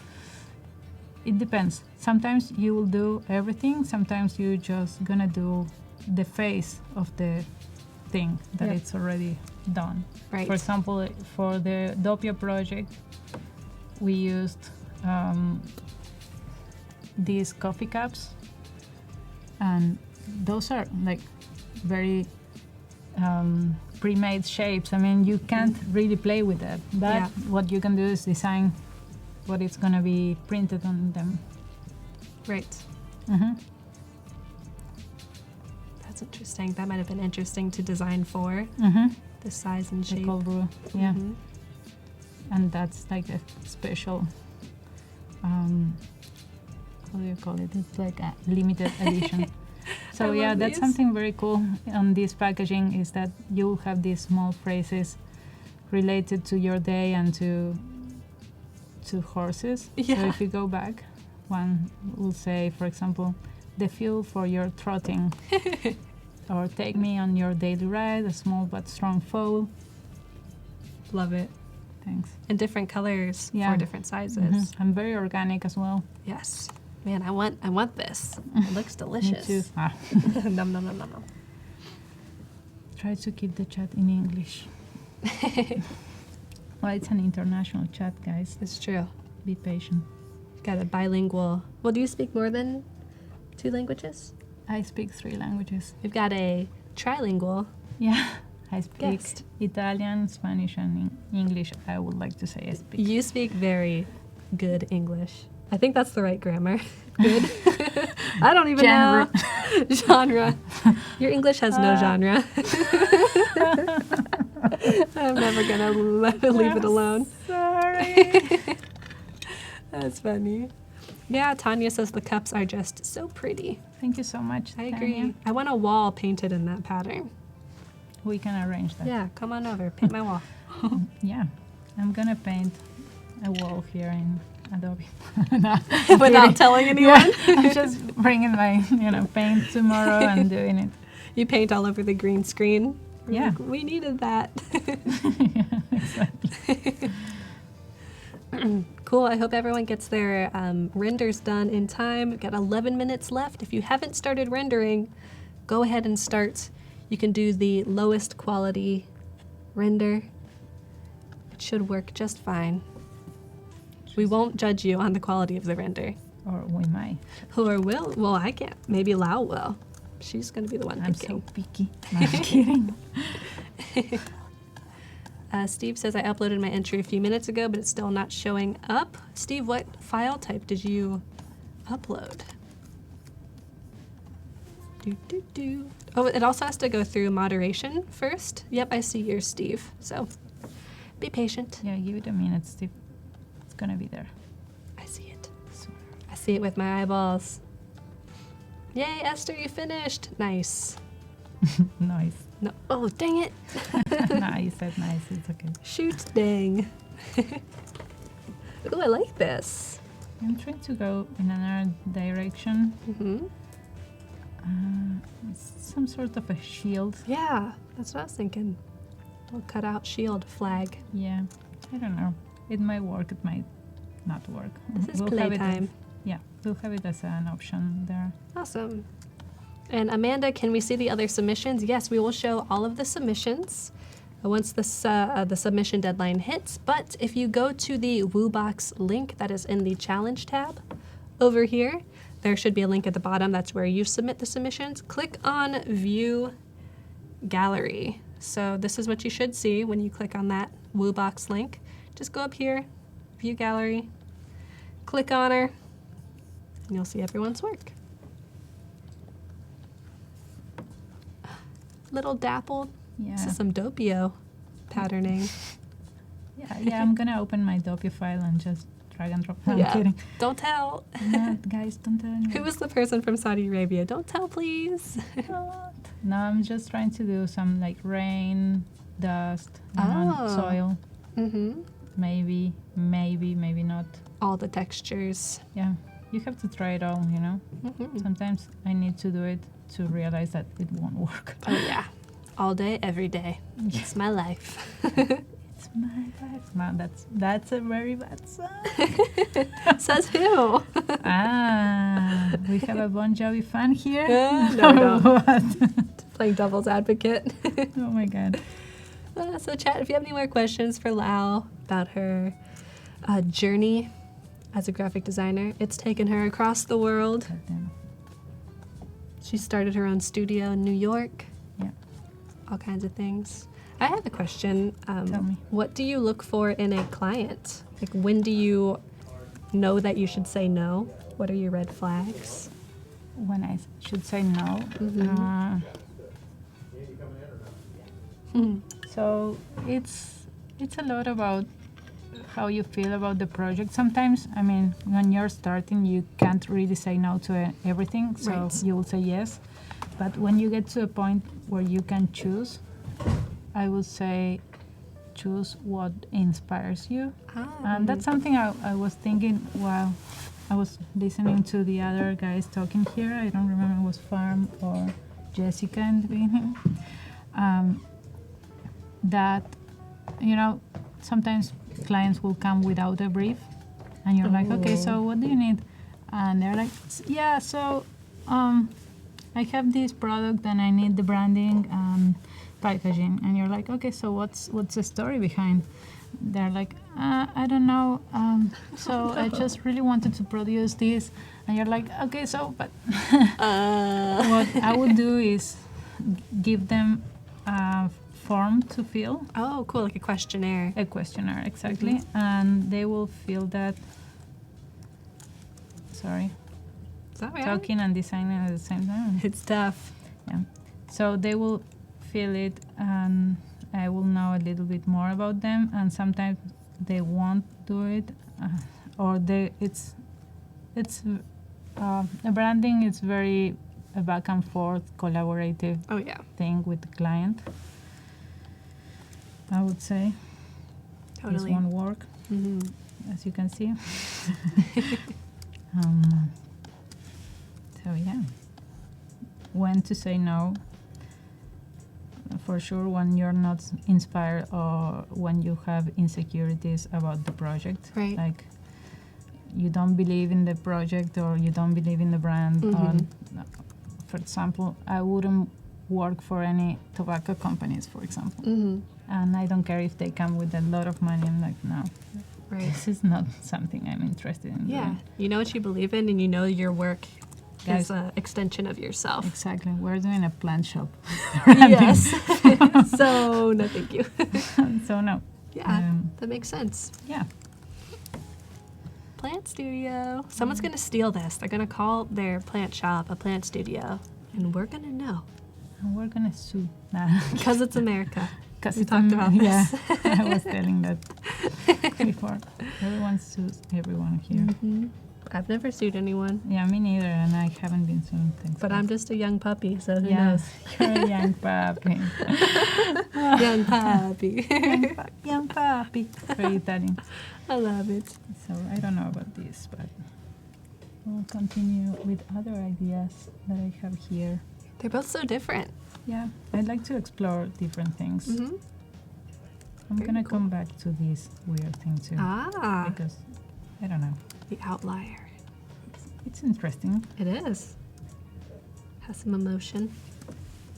it depends. Sometimes you will do everything. Sometimes you're just gonna do the face of the thing that it's already done. Right. For example, for the Doppia project, we used these coffee cups, and those are like very pre-made shapes. I mean, you can't really play with that, but what you can do is design what is going to be printed on them. Right. Mm-hmm. That's interesting. That might have been interesting to design for, the size and shape. The cold brew, yeah. Mm-hmm. And that's like a special, how do you call it? It's like a limited edition. So yeah, that's something very cool on this packaging is that you have these small phrases related to your day and to horses. Yeah. So if you go back, one will say, for example, the fuel for your trotting, or take me on your daily ride, a small but strong foal. Love it. Thanks. And different colors for different sizes. And very organic as well. Yes. Man, I want this. It looks delicious. Me too. Nom, nom, nom, nom, nom. Try to keep the chat in English. Well, it's an international chat, guys. It's true. Be patient. Got a bilingual. Well, do you speak more than 2 languages? I speak 3 languages. We've got a trilingual. Yeah. I speak Guest. Italian, Spanish, and English. I would like to say I speak. You speak very good English. I think that's the right grammar. Good. I don't even know. Genre. Your English has no genre. I'm never going to leave it alone. Sorry. That's funny. Yeah, Tanya says the cups are just so pretty. Thank you so much. I Tanya. agree. I want a wall painted in that pattern. We can arrange that. Yeah, come on over. Paint my wall. Yeah. I'm going to paint a wall here in Adobe. Without telling anyone? Yeah, I'm just bringing my paint tomorrow and doing it. You paint all over the green screen? Yeah. Like, we needed that. Yeah, exactly. Cool. I hope everyone gets their renders done in time. We've got 11 minutes left. If you haven't started rendering, go ahead and start. You can do the lowest quality render. It should work just fine. We won't judge you on the quality of the render. Or we might. Or will. Well, I can't. Maybe Lau will. She's going to be the one I'm picking. so picky. No, I'm kidding. Steve says, I uploaded my entry a few minutes ago, but it's still not showing up. Steve, what file type did you upload? Oh, it also has to go through moderation first. Yep, I see yours, Steve. So be patient. Yeah, give it a minute, Steve. It's going to be there. I see it. I see it with my eyeballs. Yay, Esther, you finished. Nice. Nice. No. Oh, dang it. No, you said nice. It's okay. Shoot, dang. Ooh, I like this. I'm trying to go in another direction. Mm-hmm. It's some sort of a shield. Yeah, that's what I was thinking. A little cutout shield flag. Yeah, I don't know. It might work, it might not work. This is We'll have it playtime. Yeah, we'll have it as an option there. Awesome. And Amanda, can we see the other submissions? Yes, we will show all of the submissions once the submission deadline hits. But if you go to the WooBox link that is in the challenge tab over here, there should be a link at the bottom. That's where you submit the submissions. Click on View Gallery. So this is what you should see when you click on that WooBox link. just go up here, view gallery, click on her, and you'll see everyone's work. Little dappled. Yeah. This is some Doppio patterning. Yeah, I'm gonna open my Doppio file and just drag and drop. I'm kidding. Don't tell. No, guys, don't tell anyone. Who was the person from Saudi Arabia? Don't tell, please. No, I'm just trying to do some like rain, dust, soil. Mm-hmm. Maybe not. All the textures. Yeah, you have to try it all, you know. Mm-hmm. Sometimes I need to do it to realize that it won't work. Oh yeah, all day, every day. It's my life. It's my life. No, that's a very bad song. Says who? We have a Bon Jovi fan here. No. What? Playing devil's advocate. Oh my god. So chat, if you have any more questions for Lau about her journey as a graphic designer, it's taken her across the world. Goddamn. She started her own studio in New York. Yeah. All kinds of things. I have a question. Tell me. What do you look for in a client? Like, when do you know that you should say no? What are your red flags? When I should say no. Mhm. So it's a lot about how you feel about the project. Sometimes, I mean, when you're starting, you can't really say no to everything, so Right. you will say yes. But when you get to a point where you can choose, I would say choose what inspires you. And that's something I was thinking while I was listening to the other guys talking here. I don't remember if it was Farm or Jessica in the beginning. That, you know, sometimes clients will come without a brief and you're like, okay, so what do you need? And they're like, yeah, so I have this product and I need the branding and packaging. And you're like, okay, so what's the story behind? They're like, I don't know. So I just really wanted to produce this. And you're like, okay, so, but what I would do is give them a form to fill. Oh, cool, like a questionnaire. A questionnaire, exactly. And they will fill that. Sorry. Is that right? Talking and designing at the same time. It's tough. Yeah. So they will fill it and I will know a little bit more about them, and sometimes they won't do it, or it's a branding is very a back and forth collaborative Oh yeah, thing with the client. I would say totally. this won't work, as you can see. So yeah, when to say no. For sure, when you're not inspired or when you have insecurities about the project, Right. like you don't believe in the project or you don't believe in the brand. Or, for example, I wouldn't work for any tobacco companies, for example. And I don't care if they come with a lot of money. I'm like, no, Right. this is not something I'm interested in Yeah, doing. you know what you believe in, and you know your work Guys, is an extension of yourself. Exactly. We're doing a plant shop. Yes. So no, thank you. So no. Yeah, that makes sense. Yeah. Plant studio. Someone's gonna steal this. They're gonna call their plant shop a plant studio, and we're gonna know And we're gonna sue. because it's America. Because We talked about this. Yeah, I was telling that before. Everyone sues everyone here. I've never sued anyone, Yeah, me neither, and I haven't been sued. Thanks. but I'm just a young puppy, so who yeah, knows? you're a young puppy. Young puppy. Young puppy. Very Italian. I love it. So I don't know about this, but we'll continue with other ideas that I have here. They're both so different. Yeah, I'd like to explore different things. I'm Very gonna cool. come back to this weird thing too, Ah, because I don't know. the outlier. It's interesting. It is. Has some emotion.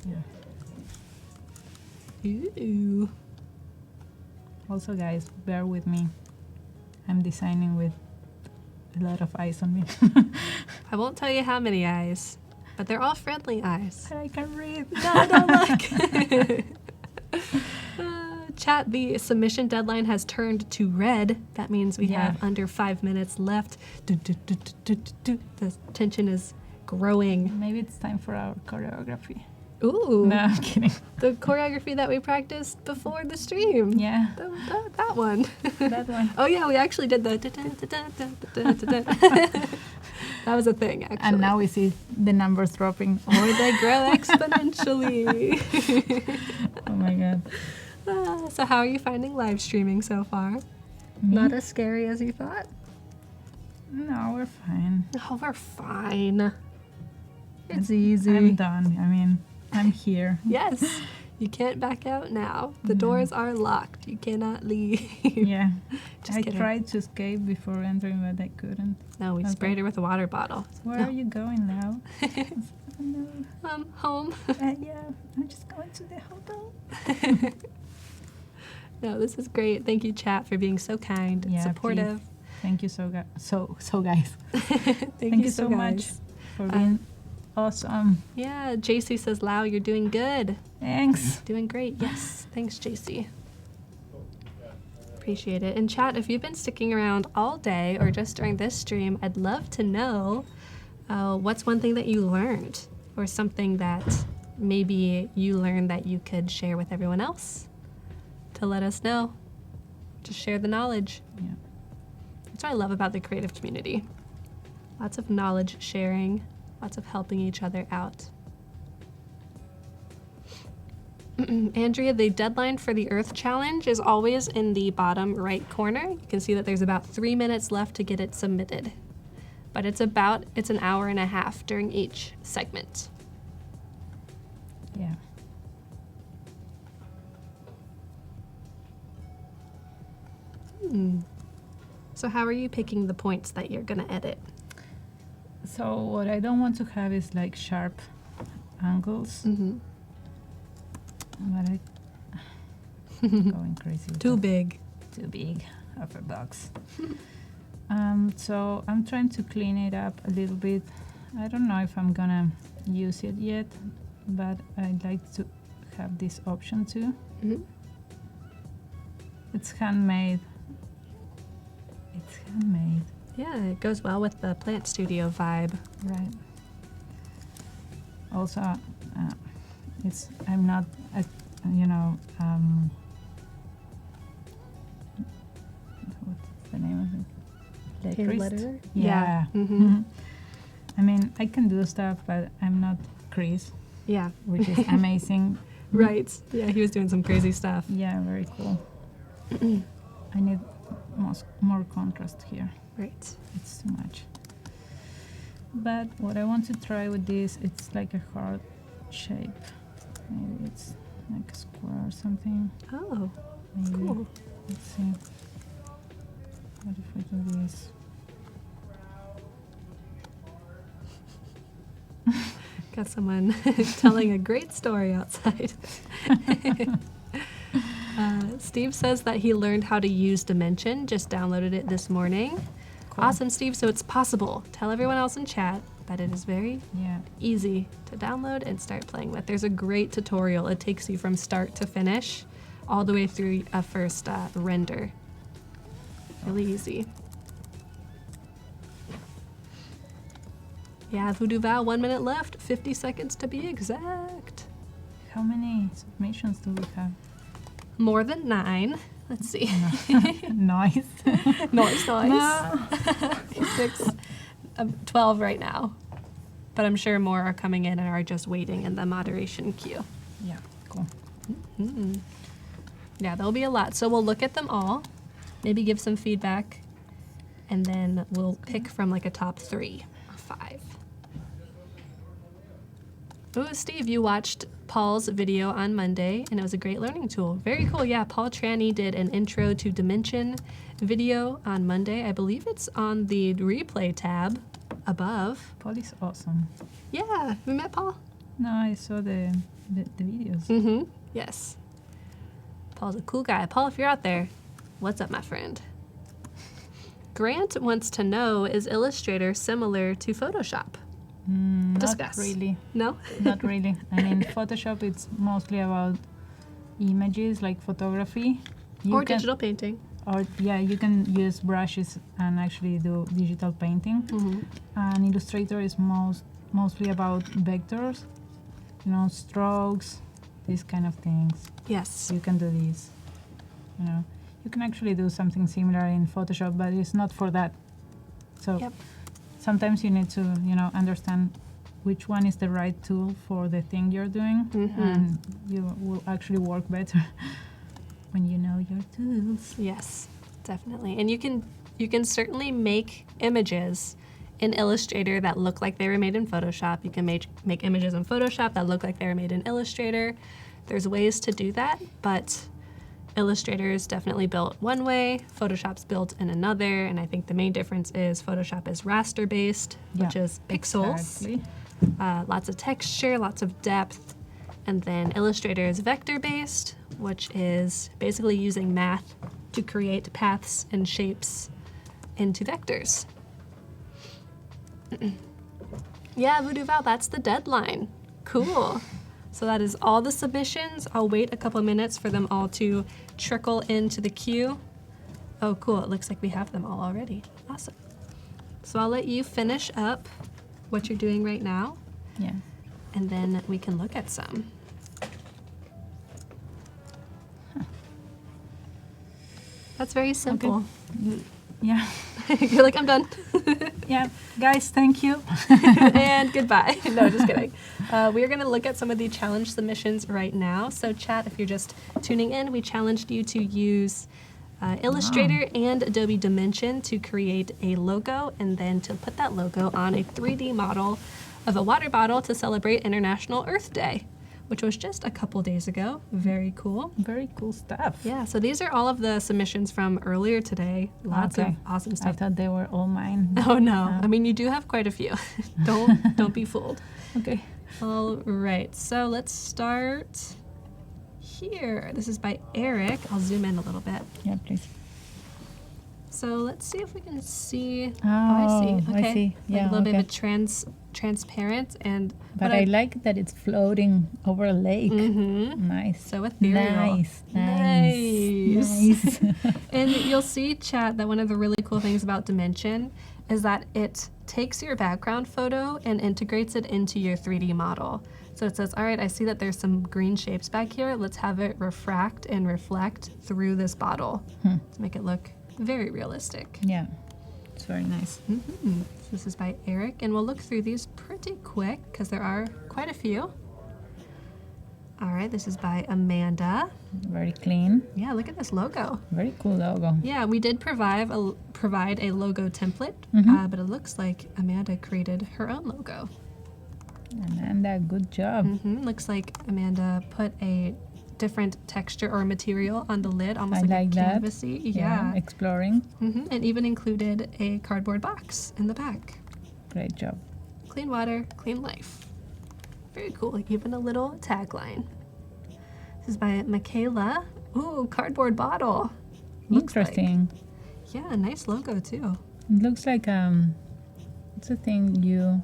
Yeah. Ooh. Also, guys, bear with me. I'm designing with a lot of eyes on me. I won't tell you how many eyes, but they're all friendly eyes. I can read. No, don't look. Chat, the submission deadline has turned to red. That means we have under 5 minutes left. The tension is growing. Maybe it's time for our choreography. Ooh. No, I'm kidding. The choreography that we practiced before the stream. Yeah. That one. That one. Oh yeah, we actually did the that was a thing, actually. And now we see the numbers dropping. Or they grow exponentially. Oh my god. So how are you finding live streaming so far? Me? Not as scary as you thought? No, we're fine. Oh, we're fine. It's easy. I'm done. I mean, I'm here. Yes. You can't back out now. The doors are locked. You cannot leave. Yeah. Just I kidding. tried to escape before entering, but I couldn't. No, we Okay. sprayed her with a water bottle. Where are you going now? No. Home. Yeah, I'm just going to the hotel. No, this is great. Thank you, chat, for being so kind and Yeah, supportive. Thank you so guys. Thank you so guys. much for being awesome. Yeah, JC says, Lau, you're doing good. Thanks. Doing great. Yes. Thanks, JC. Appreciate it. And chat, if you've been sticking around all day or just during this stream, I'd love to know what's one thing that you learned or something that maybe you learned that you could share with everyone else to let us know. Just share the knowledge. Yeah. That's what I love about the creative community. Lots of knowledge sharing, lots of helping each other out. Andrea, the deadline for the Earth Challenge is always in the bottom right corner. You can see that there's about 3 minutes left to get it submitted. But it's an hour and a half during each segment. Yeah. So how are you picking the points that you're gonna edit? So what I don't want to have is like sharp angles. Mm-hmm. But going crazy. with Too that. big. Too big of a box. So I'm trying to clean it up a little bit. I don't know if I'm gonna use it yet, but I'd like to have this option too. Mm-hmm. It's handmade. It's handmade. Yeah, it goes well with the plant studio vibe. Right. Also, I'm not, what's the name of it? Hand Letrist? letterer? Yeah. Mm-hmm. I mean, I can do stuff, but I'm not Chris, Yeah. which is amazing. Right. Yeah, he was doing some crazy stuff. Yeah, very cool. I need more contrast here. Right. It's too much. But what I want to try with this, it's like a heart shape. Maybe it's like a square or something. Oh, that's Maybe. cool. Let's see. What if we do this? Got someone telling a great story outside. Steve says that he learned how to use Dimension, just downloaded it this morning. Cool. Awesome, Steve. So it's possible. Tell everyone else in chat that it is very Yeah. easy to download and start playing with. There's a great tutorial. It takes you from start to finish, all the way through a first render. Really easy. Yeah, Voodoo Val, 1 minute left, 50 seconds to be exact. How many submissions do we have? More than 9. Let's see. Nice. Noise. No. 6, 12 right now. But I'm sure more are coming in and are just waiting in the moderation queue. Yeah, cool. Mm. Yeah, there'll be a lot. So we'll look at them all, maybe give some feedback, and then we'll pick from like a top 3 or 5. Ooh, Steve, you watched Paul's video on Monday, and it was a great learning tool. Very cool. Yeah, Paul Tranny did an intro to Dimension video on Monday. I believe it's on the replay tab above. Paul is awesome. Yeah, we met Paul? No, I saw the videos. Mm-hmm. Yes. Paul's a cool guy. Paul, if you're out there, what's up, my friend? Grant wants to know, is Illustrator similar to Photoshop? Not Discuss. really. No? Not really. I mean, Photoshop, it's mostly about images like photography. Or digital painting. Or yeah, you can use brushes and actually do digital painting. And Illustrator is mostly about vectors, you know, strokes, these kind of things. Yes. You can do these. You know, you can actually do something similar in Photoshop, but it's not for that. So sometimes you need to, you know, understand which one is the right tool for the thing you're doing, and you will actually work better when you know your tools. Yes, definitely. And you can certainly make images in Illustrator that look like they were made in Photoshop. You can make images in Photoshop that look like they were made in Illustrator. There's ways to do that, but Illustrator is definitely built one way, Photoshop's built in another, and I think the main difference is Photoshop is raster-based, which is pixels, Exactly. Lots of texture, lots of depth, and then Illustrator is vector-based, which is basically using math to create paths and shapes into vectors. Yeah, Voodoo Val, that's the deadline. Cool. So that is all the submissions. I'll wait a couple minutes for them all to trickle into the queue. Oh, cool. It looks like we have them all already. Awesome. So I'll let you finish up what you're doing right now, Yeah. and then we can look at some. That's very simple. Yeah. You're like, I'm done. Yeah. Guys, thank you. And goodbye. No, just kidding. We are going to look at some of the challenge submissions right now. So chat, if you're just tuning in, we challenged you to use Illustrator and Adobe Dimension to create a logo, and then to put that logo on a 3D model of a water bottle to celebrate International Earth Day, which was just a couple days ago. Very cool. Very cool stuff. Yeah, so these are all of the submissions from earlier today. Lots of awesome I stuff. thought they were all mine. Oh no, I mean, you do have quite a few. Don't be fooled. Okay. All right, so let's start here. This is by Eric. I'll zoom in a little bit. Yeah, please. So let's see if we can see. Oh, I see. Okay. I see. Like Yeah, a little bit of okay. a transparent, and But I like that it's floating over a lake. Mm-hmm. Nice. So ethereal. Nice. Nice. And you'll see, chat, that one of the really cool things about Dimension is that it takes your background photo and integrates it into your 3D model. So it says, all right, I see that there's some green shapes back here. Let's have it refract and reflect through this bottle to make it look very realistic. Yeah, it's very nice. So this is by Eric, and we'll look through these pretty quick because there are quite a few. All right, this is by Amanda. Very clean. Yeah, look at this logo. Very cool logo. Yeah, we did provide a logo template, but it looks like Amanda created her own logo. Amanda, good job. Looks like Amanda put a different texture or material on the lid, almost I like like a that. canvasy. Yeah. Exploring. And even included a cardboard box in the back. Great job. Clean water, clean life. Very cool. Like even a little tagline. This is by Michaela. Ooh, cardboard bottle. Looks Interesting. Like, yeah, nice logo too. It looks like it's a thing you.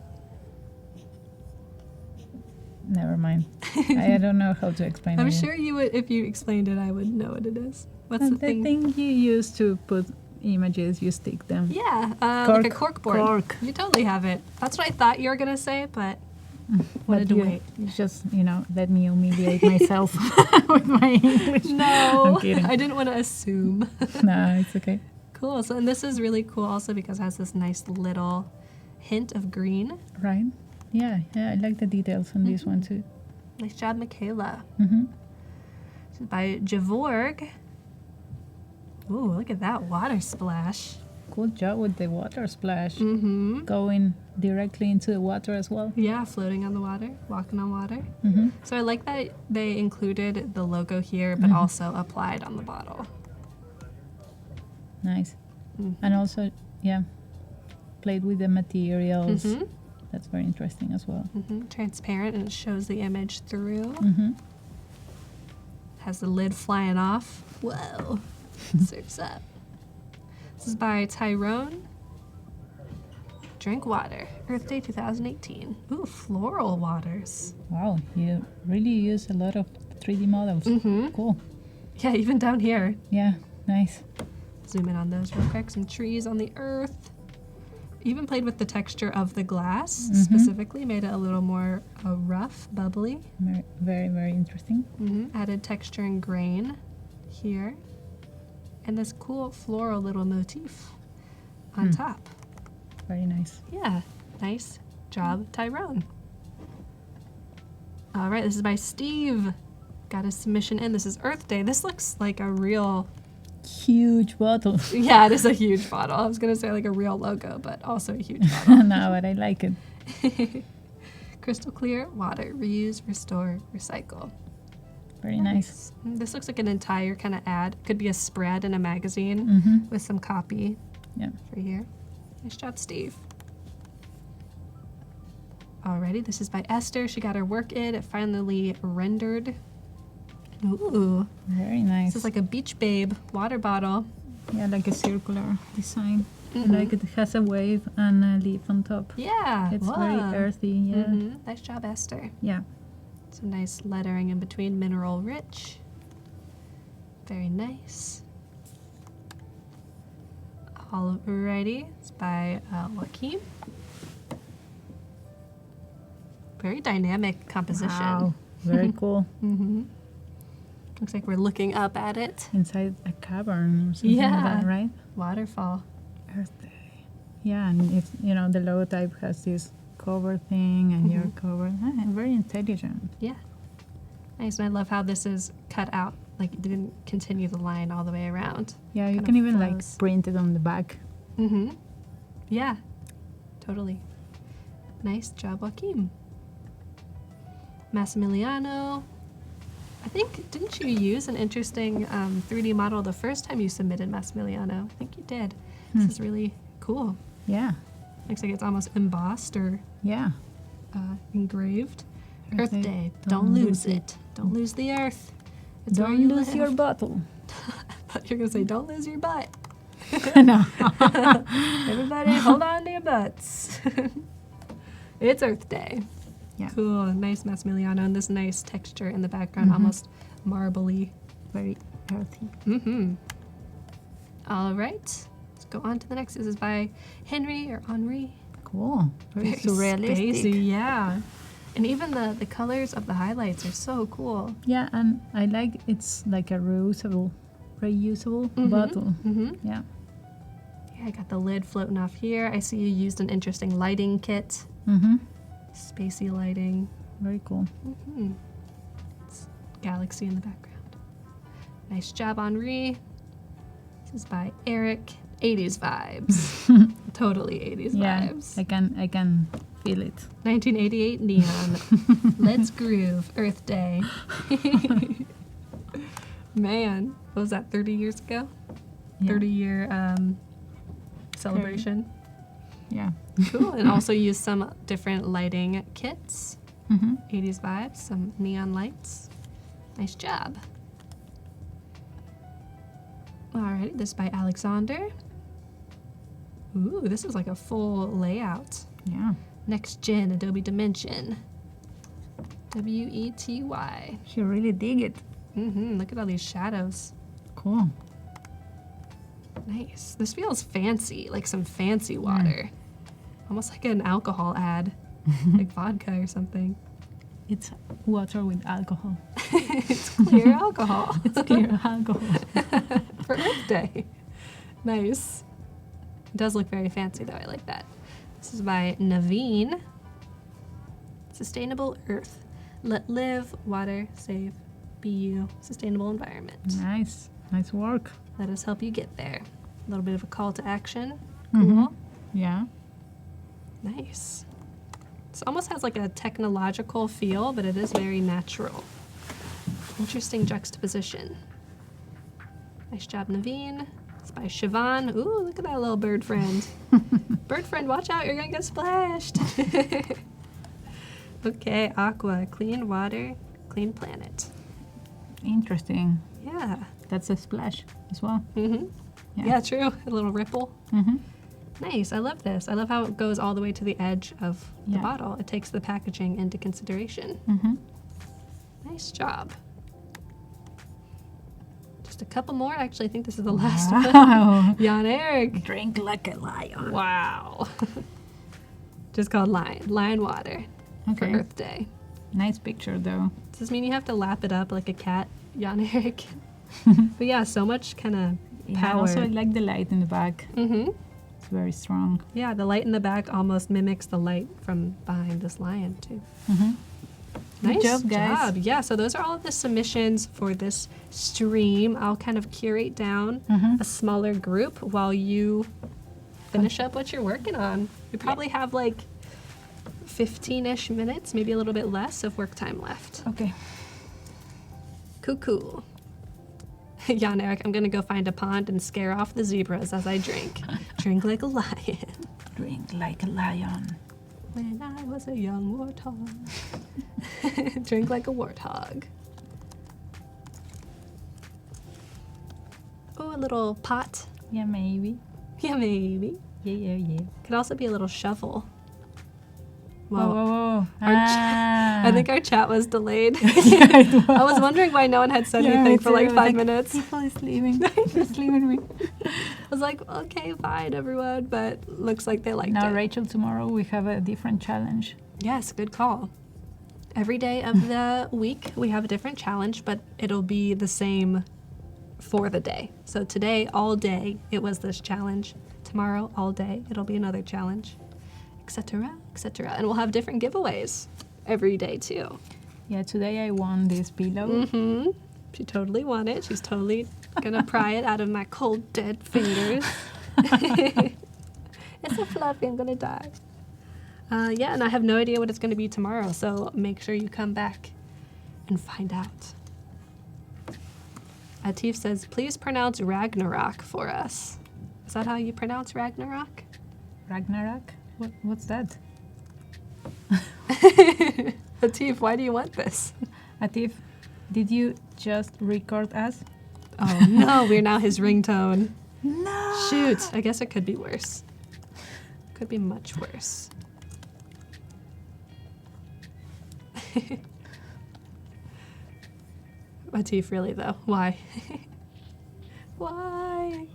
Never mind. I don't know how to explain it. I'm sure you would, if you explained it, I would know what it is. What's the thing? thing you use to put images, you stick them. Yeah, like a cork board. Cork. You totally have it. That's what I thought you were gonna say, but wanted to wait. You just, let me humiliate myself with my English. No, I'm kidding. I didn't want to assume. No, it's okay. Cool. So, and this is really cool also because it has this nice little hint of green. Right? Yeah, I like the details on this one too. Nice job, Michaela. Mm-hmm. This is by Javorg. Ooh, look at that water splash. Cool job with the water splash. Mm-hmm. Going directly into the water as well. Yeah, floating on the water, walking on water. Mm-hmm. So I like that they included the logo here, but also applied on the bottle. Nice. And also, played with the materials. Mm-hmm. That's very interesting as well. Transparent, and it shows the image through. Mm-hmm. Has the lid flying off. Whoa. Surfs up. This is by Tyrone. Drink water. Earth Day 2018. Ooh, floral waters. Wow, you really use a lot of 3D models. Mm-hmm. Cool. Yeah, even down here. Yeah, nice. Zoom in on those real quick. Some trees on the earth. Even played with the texture of the glass, specifically. Made it a little more rough, bubbly. Very, very, very interesting. Added texture and grain here. And this cool floral little motif on top. Very nice. Yeah, nice job, Tyrone. All right, this is by Steve. Got a submission in. This is Earth Day. This looks like a real... Huge bottle. Yeah, it is a huge bottle. I was going to say like a real logo, but also a huge bottle. No, but I like it. Crystal clear water. Reuse, restore, recycle. Very nice. This looks like an entire kind of ad. Could be a spread in a magazine with some copy for here. Nice job, Steve. Alrighty, this is by Esther. She got her work in. It finally rendered. Ooh. Very nice. This is like a Beach Babe water bottle. Yeah, like a circular design. I like it. It has a wave and a leaf on top. Yeah. It's whoa. very earthy. Yeah. Nice job, Esther. Yeah. Some nice lettering in between. Mineral rich. Very nice. Alrighty. It's by Joaquin. Very dynamic composition. Wow. Very cool. Looks like we're looking up at it. Inside a cavern or something like that, right? Waterfall. Earth Day. Yeah, and it's, the logotype has this cover thing and you're covered. Very intelligent. Yeah. Nice. And I love how this is cut out. Like, it didn't continue the line all the way around. Yeah, you Kind can of even flows. print it on the back. Yeah. Totally. Nice job, Joaquin. Massimiliano. I think, didn't you use an interesting 3D model the first time you submitted Massimiliano? I think you did. This is really cool. Yeah. Looks like it's almost embossed or Yeah. engraved. Earth Earth Day. Day. Don't Don't lose lose it. Don't lose the earth. It's where Don't you lose live. your bottle. I thought you were going to say, don't lose your butt. No. Everybody, hold on to your butts. It's Earth Day. Yeah. Cool. Nice Massimiliano. And this nice texture in the background, almost marbly. Very earthy. All right. Let's go on to the next. This is by Henry or Henri. Cool. Very surrealistic. Spacey, yeah. And even the colors of the highlights are so cool. Yeah, and I like it's like a reusable bottle. Yeah. Yeah, I got the lid floating off here. I see you used an interesting lighting kit. Spacey lighting. Very cool. It's galaxy in the background. Nice job, Henri. This is by Eric. 80s vibes. Totally 80s Yeah, vibes. I can feel it. 1988 neon. Let's groove. Earth Day. Man, what was that, 30 years ago? Yeah. 30-year celebration. Yeah. Cool. And also use some different lighting kits. 80s vibes, some neon lights. Nice job. Alright, this is by Alexander. Ooh, this is like a full layout. Yeah. Next Gen, Adobe Dimension. W-E-T-Y. She really dig it. Look at all these shadows. Cool. Nice. This feels fancy, like some fancy water. Almost like an alcohol ad, like vodka or something. It's water with alcohol. It's clear alcohol. It's clear alcohol. For Earth Day. Nice. It does look very fancy though, I like that. This is by Naveen. Sustainable Earth. Let live, water, save, be you, sustainable environment. Nice. Nice work. Let us help you get there. A little bit of a call to action. Cool. Yeah. Nice. This almost has like a technological feel, but it is very natural. Interesting juxtaposition. Nice job, Naveen. It's by Siobhan. Ooh, look at that little bird friend. Bird friend, watch out, you're gonna get splashed. Okay, Aqua, clean water, clean planet. Interesting. Yeah. That's a splash as well. Yeah, true. A little ripple. Mm-hmm. Nice. I love this. I love how it goes all the way to the edge of the Yeah. bottle. It takes the packaging into consideration. Mm-hmm. Nice job. Just a couple more. Actually, I think this is the last one. Wow. Jan Erik. Drink like a lion. Wow. Just called Lion Water for Okay. Earth Day. Nice picture, though. Does this mean you have to lap it up like a cat, Jan Erik? But yeah, so much kind of Yeah, power. also, I like the light in the back. Mm-hmm. It's very strong. Yeah, the light in the back almost mimics the light from behind this lion, too. Mm-hmm. Nice Good job, guys. Yeah, so those are all of the submissions for this stream. I'll kind of curate down a smaller group while you finish up what you're working on. We probably have like 15-ish minutes, maybe a little bit less of work time left. Okay. Cool. Jan Erik, I'm gonna go find a pond and scare off the zebras as I drink. Drink like a lion. Drink like a lion. When I was a young warthog. Drink like a warthog. Oh, a little pot. Yeah, maybe. Yeah, maybe. Yeah. Could also be a little shovel. Whoa. I think our chat was delayed. Yeah, it was. I was wondering why no one had said Yeah, anything me for like too. 5 minutes. People is leaving. Just leaving me. I was like, okay, fine, everyone, but looks like they liked Now, it. Rachel, tomorrow we have a different challenge. Yes, good call. Every day of the week we have a different challenge, but it'll be the same for the day. So today, all day, it was this challenge. Tomorrow, all day, it'll be another challenge, etc., etc. And we'll have different giveaways every day too. Yeah, today I won this pillow. Mm-hmm. She totally won it. She's totally gonna pry it out of my cold, dead fingers. It's so fluffy, I'm gonna die. Yeah, and I have no idea what it's gonna be tomorrow, so make sure you come back and find out. Atif says, please pronounce Ragnarok for us. Is that how you pronounce Ragnarok? Ragnarok? What's that? Atif, why do you want this? Atif, did you just record us? Oh no, we're now his ringtone. No! Shoot, I guess it could be worse. Could be much worse. Atif, really though, why? Why?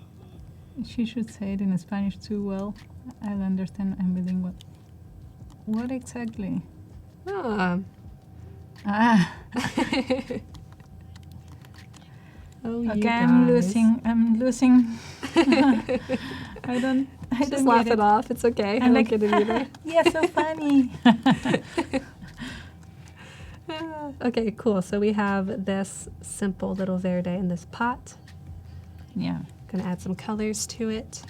She should say it in Spanish too well. I'll understand. I'm bilingual. What exactly? Oh, Ah, oh you okay, guys. I'm losing. I don't Just laugh get it off, it's okay. I I'm don't like, get it either. Yeah, so funny. Okay, cool. So we have this simple little Verde in this pot. Yeah, Gonna add some colors to it.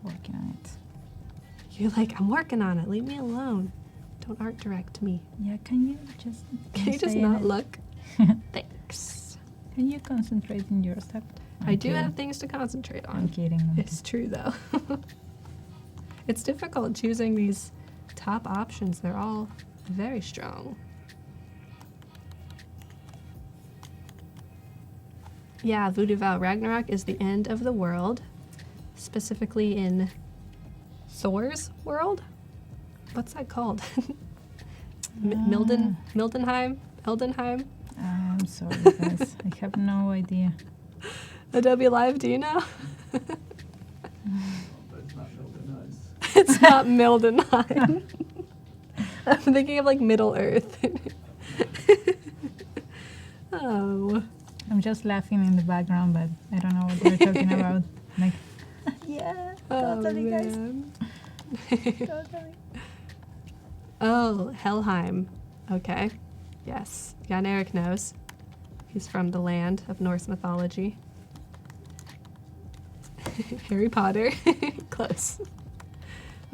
working on it. You're like, I'm working on it. Leave me alone. Don't art direct me. Yeah, can you just Can you just say not it? look? Thanks. Can you concentrate in your stuff? I do Okay. have things to concentrate I'm on. kidding. It's true though. It's difficult choosing these top options. They're all very strong. Yeah, Voodoo Vow Ragnarok is the end of the world, specifically in Thor's world. What's that called? Mildenheim? Eldenheim? I'm sorry, guys. I have no idea. Adobe Live, do you know? But it's not really nice. It's not Mildenheim. I'm thinking of like Middle Earth. Oh. I'm just laughing in the background, but I don't know what we're talking about. Like, yeah, totally, guys. Man. Totally. Oh, Helheim. Okay. Yes. Jan Erik knows. He's from the land of Norse mythology. Harry Potter. Close.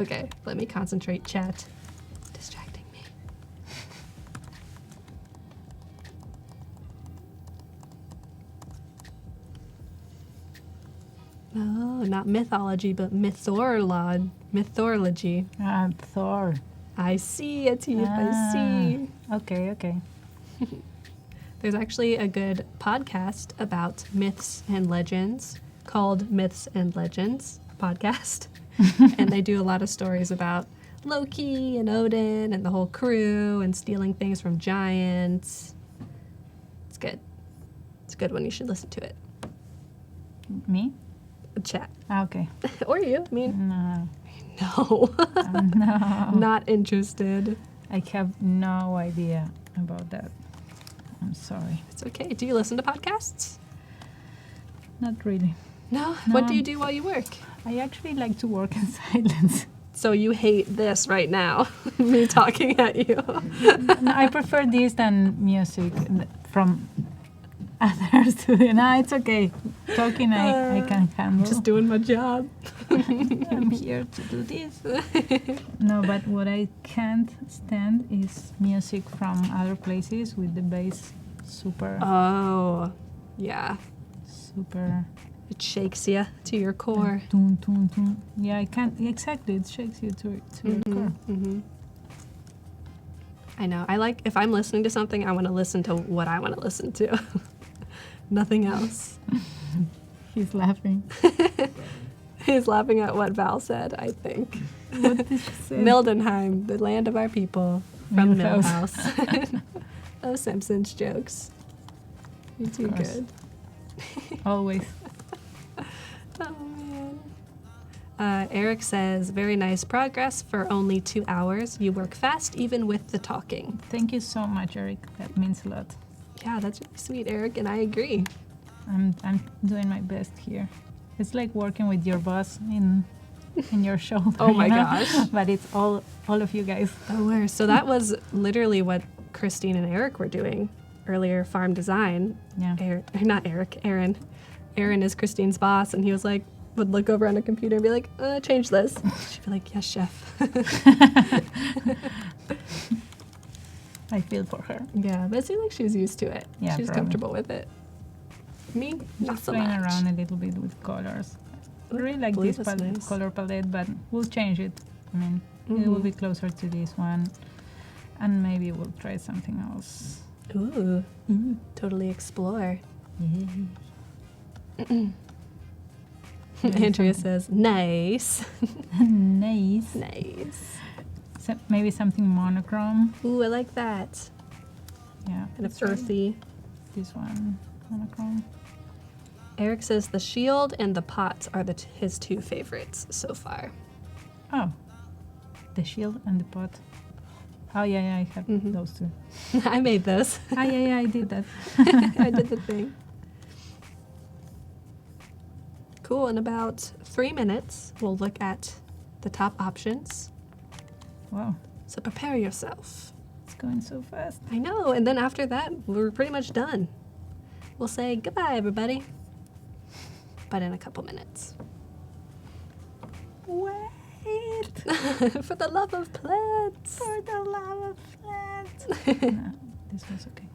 Okay, let me concentrate, chat. Distracting me. Oh, not mythology, but mythology. Thor. I see, Atif, I Ah. see. Okay. There's actually a good podcast about myths and legends called Myths and Legends Podcast. And they do a lot of stories about Loki and Odin and the whole crew and stealing things from giants. It's good. It's a good one. You should listen to it. Me? Chat. Okay. Or you. I mean, No. no. No. Not interested. I have no idea about that. I'm sorry. It's okay. Do you listen to podcasts? Not really. No? No. What do you do while you work? I actually like to work in silence. So you hate this right now, me talking at you. No, I prefer this than music from others to do. No, it's okay. Talking I can handle. Just doing my job. I'm here to do this. No, but what I can't stand is music from other places with the bass super, Oh, yeah. super. It shakes you to your core. Dun, dun, dun. Yeah, I can't. Exactly, it shakes you to your core. Mm-hmm. I know. I like, if I'm listening to something, I want to listen to what I want to listen to. Nothing else. He's laughing. He's laughing at what Val said, I think. What did she say? Mildenheim, the land of our people, from Milhouse. Millhouse. Those Simpsons jokes. You're too course. good. Always. Oh, man. Eric says, very nice progress for only 2 hours. You work fast, even with the talking. Thank you so much, Eric. That means a lot. Yeah, that's really sweet, Eric, and I agree. I'm doing my best here. It's like working with your boss in your shoulder. Oh my you know? gosh. But it's all of you guys. Oh, worse. So that was literally what Christine and Eric were doing earlier, farm design. Yeah. Not Eric, Aaron. Aaron is Christine's boss, and he was like, would look over on a computer and be like, change this. She'd be like, yes, chef. I feel for her. Yeah, but it seemed like she was used to it. Yeah, she was probably. comfortable with it. Me, not Just so playing much. around a little bit with colors. I really like blue this was nice. color palette, but we'll change it. I mean, it will be closer to this one, and maybe we'll try something else. Ooh, totally explore. Andrea says, nice. Nice. Nice. So maybe something monochrome. Ooh, I like that. Yeah. Kind of let's try earthy. This one, monochrome. Eric says the shield and the pots are his 2 favorites so far. Oh, the shield and the pot. Oh yeah, I have those two. I made those. Yeah, I did that. I did the thing. Cool, in about 3 minutes, we'll look at the top options. Wow, So prepare yourself. it's going so fast. I know, and then after that, we're pretty much done. We'll say goodbye, everybody. But in a couple minutes. Wait, For the love of plants. for the love of plants. No, this was okay.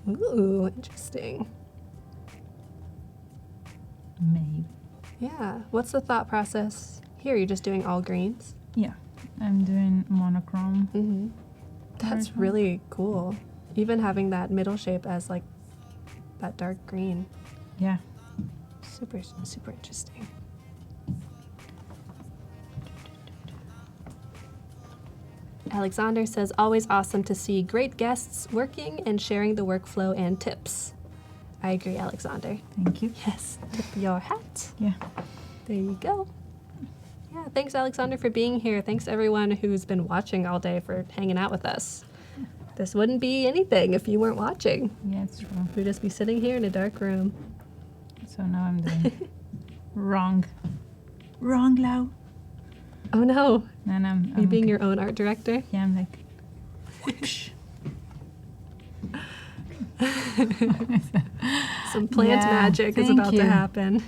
Ooh, interesting. Maybe. Yeah. What's the thought process here? You're just doing all greens? Yeah, I'm doing monochrome. Mm-hmm. That's Very really cool. Even having that middle shape as like that dark green. Yeah. Super, super interesting. Alexander says, always awesome to see great guests working and sharing the workflow and tips. I agree, Alexander. Thank you. Yes, tip your hat. Yeah. There you go. Yeah, thanks, Alexander, for being here. Thanks, everyone who's been watching all day for hanging out with us. This wouldn't be anything if you weren't watching. Yeah, it's true. We'd just be sitting here in a dark room. So now I'm doing wrong. Wrong, Lau. Oh, no. And I'm You being your own art director? Yeah, I'm like, whoosh. Some plant Yeah, magic is thank about you. to happen.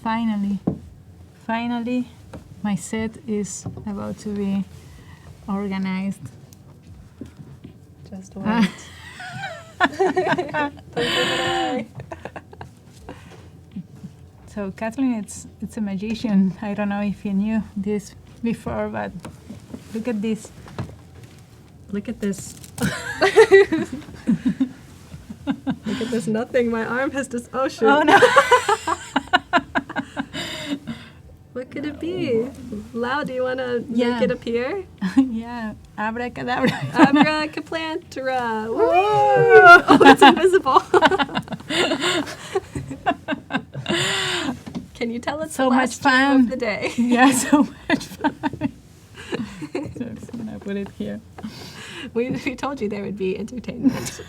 Finally, my set is about to be organized. Just wait. Don't give it away. So Kathleen, it's a magician. I don't know if you knew this before, but look at this. Look at this. Look at this nothing. My arm has just, oh shoot. Oh no! What could it be? Lau, do you want to Yeah. make it appear? Yeah, abracadabra. Abracaplantura. Woo! Oh, it's invisible. Can you tell us So the much last game fun. of the day? Yeah, so much fun. Just gonna put it here. We told you there would be entertainment.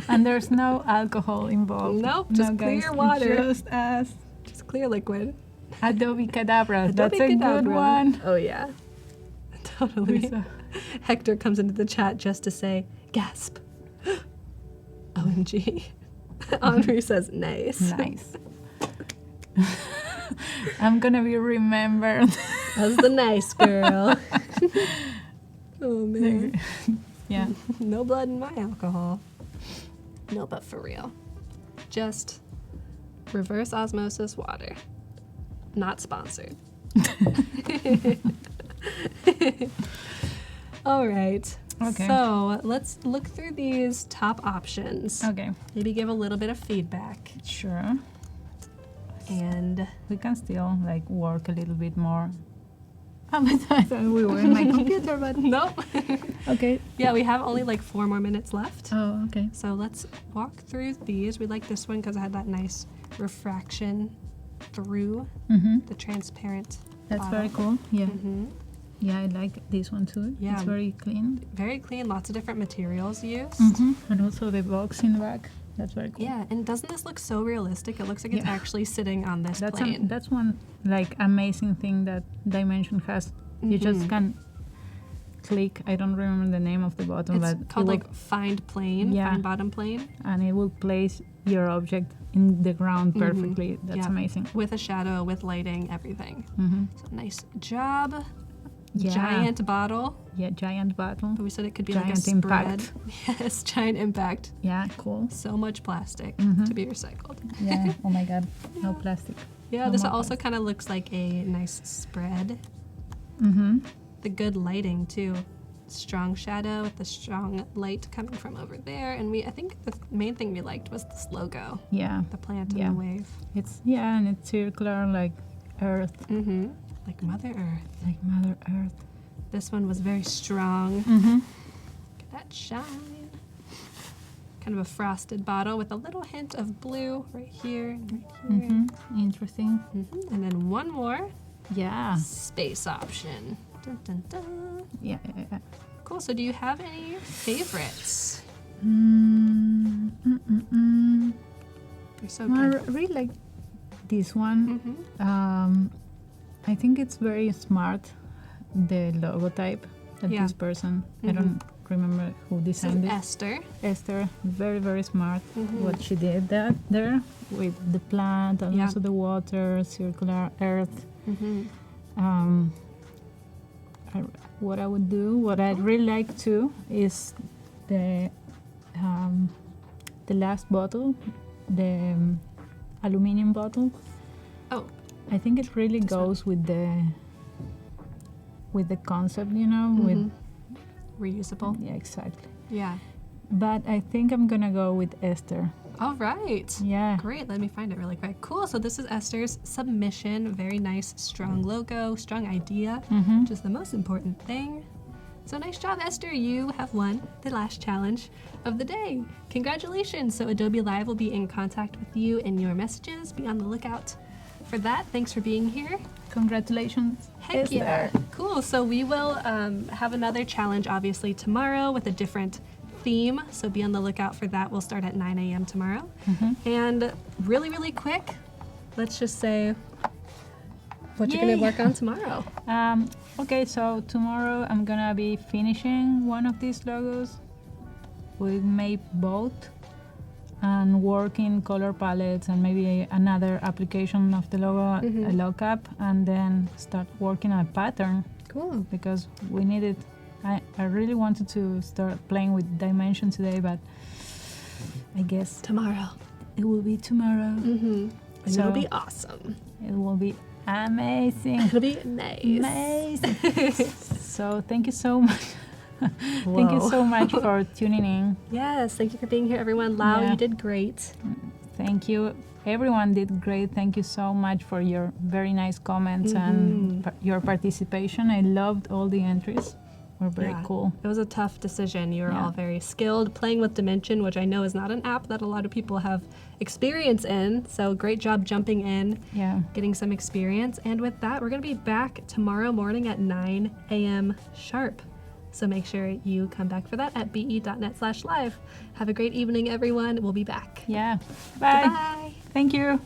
And there's no alcohol involved. Nope, No, just guys, clear water. Just as Just clear liquid. Adobe Cadabra. Adobe That's a good Kedavra. one. Oh yeah, totally. Lisa. Hector comes into the chat just to say, gasp. OMG. Henri says, nice. Nice. I'm gonna be remembered. That's the nice girl. Oh man. Yeah. No blood in my alcohol. No, but for real. Just reverse osmosis water. Not sponsored. All right. Okay. So let's look through these top options. Okay. Maybe give a little bit of feedback. Sure. And We can still like work a little bit more. Oh, I thought we were in my computer, but nope. okay. Yeah, we have only like 4 more minutes left. Oh, okay. So let's walk through these. We like this one because it had that nice refraction through Mm-hmm. the transparent That's bottle. very cool. Yeah. Mm-hmm. Yeah, I like this one too. Yeah. It's very clean. Very clean, lots of different materials used. Mm-hmm. And also the box in the back. That's very cool. Yeah, and doesn't this look so realistic? It looks like it's Yeah. actually sitting on this That's plane. that's one like amazing thing that Dimension has. You just Mhm. can click. I don't remember the name of the button, It's but called it like find plane, Yeah. find bottom plane, and it will place your object in the ground Mhm. perfectly. That's Yeah. amazing. with a shadow, with lighting, everything. Mm-hmm. So nice job. Yeah. Giant bottle. Yeah, giant bottle. But we said it could be like a Giant spread. impact. Yes, giant impact. Yeah, cool. So much plastic Mhm. to be recycled. Yeah. Oh my God. No plastic. Yeah, No this more also plastic. kind of looks like a nice spread. Mm-hmm. The good lighting too. Strong shadow with the strong light coming from over there. And I think the main thing we liked was this logo, Yeah. the plant Yeah. and the wave. And it's circular like Earth, Mm-hmm. Like Mother Earth. like Mother Earth. This one was very strong. Mm-hmm. Look at that shine. Kind of a frosted bottle with a little hint of blue right here and right here. Mm-hmm. Interesting. Mhm. And then one more Yeah. space option. Dun, dun, dun. Yeah. Cool. So do you have any favorites? You're so I good. really like this one. Mhm. I think it's very smart, the logo type that Yeah. this person, I Mhm. don't remember who This is designed it. Esther. Esther, very, very smart Mhm. what she did that there with the plant and Yeah. also the water, circular earth. Mm-hmm. What I would do, what I'd really like too, is the last bottle, the aluminum bottle. Oh, I think it really This one? goes with the concept, you know. With mhm. Reusable. yeah, exactly. Yeah. But I think I'm gonna go with Esther. All right. Yeah. Great. Let me find it really quick. Cool. So this is Esther's submission. Very nice, strong logo, strong idea, Mm-hmm. which is the most important thing. So nice job, Esther. You have won the last challenge of the day. Congratulations. So Adobe Live will be in contact with you in your messages. Be on the lookout for that. Thanks for being here. Congratulations. Heck yeah. Esther. Cool. So we will have another challenge, obviously, tomorrow with a different theme. So be on the lookout for that. We'll start at 9 a.m. tomorrow. Mhm. And really, really quick, let's just say what you're going Yay. to work on tomorrow. Okay, so tomorrow I'm gonna be finishing one of these logos with Made both and work in color palettes and maybe another application of the logo, a lockup, and then start working on a pattern Cool. because we need it. I really wanted to start playing with dimension today, but I guess Tomorrow. it will be tomorrow. Mm-hmm. And So- it'll be awesome. It will be amazing. It'll be nice. Amazing. So thank you so much. Thank you Whoa. so much for tuning in. Yes, thank you for being here, everyone. Lau, Yeah. you did great. Thank you. Everyone did great. Thank you so much for your very nice comments and your participation. I loved all the entries. were very cool. It was a tough decision. You were Yeah. all very skilled. Playing with Dimension, which I know is not an app that a lot of people have experience in. So great job jumping in, Yeah. getting some experience. And with that, we're going to be back tomorrow morning at 9 a.m. sharp. So make sure you come back for that at be.net/live. Have a great evening, everyone. We'll be back. Yeah. Bye. Bye. Thank you.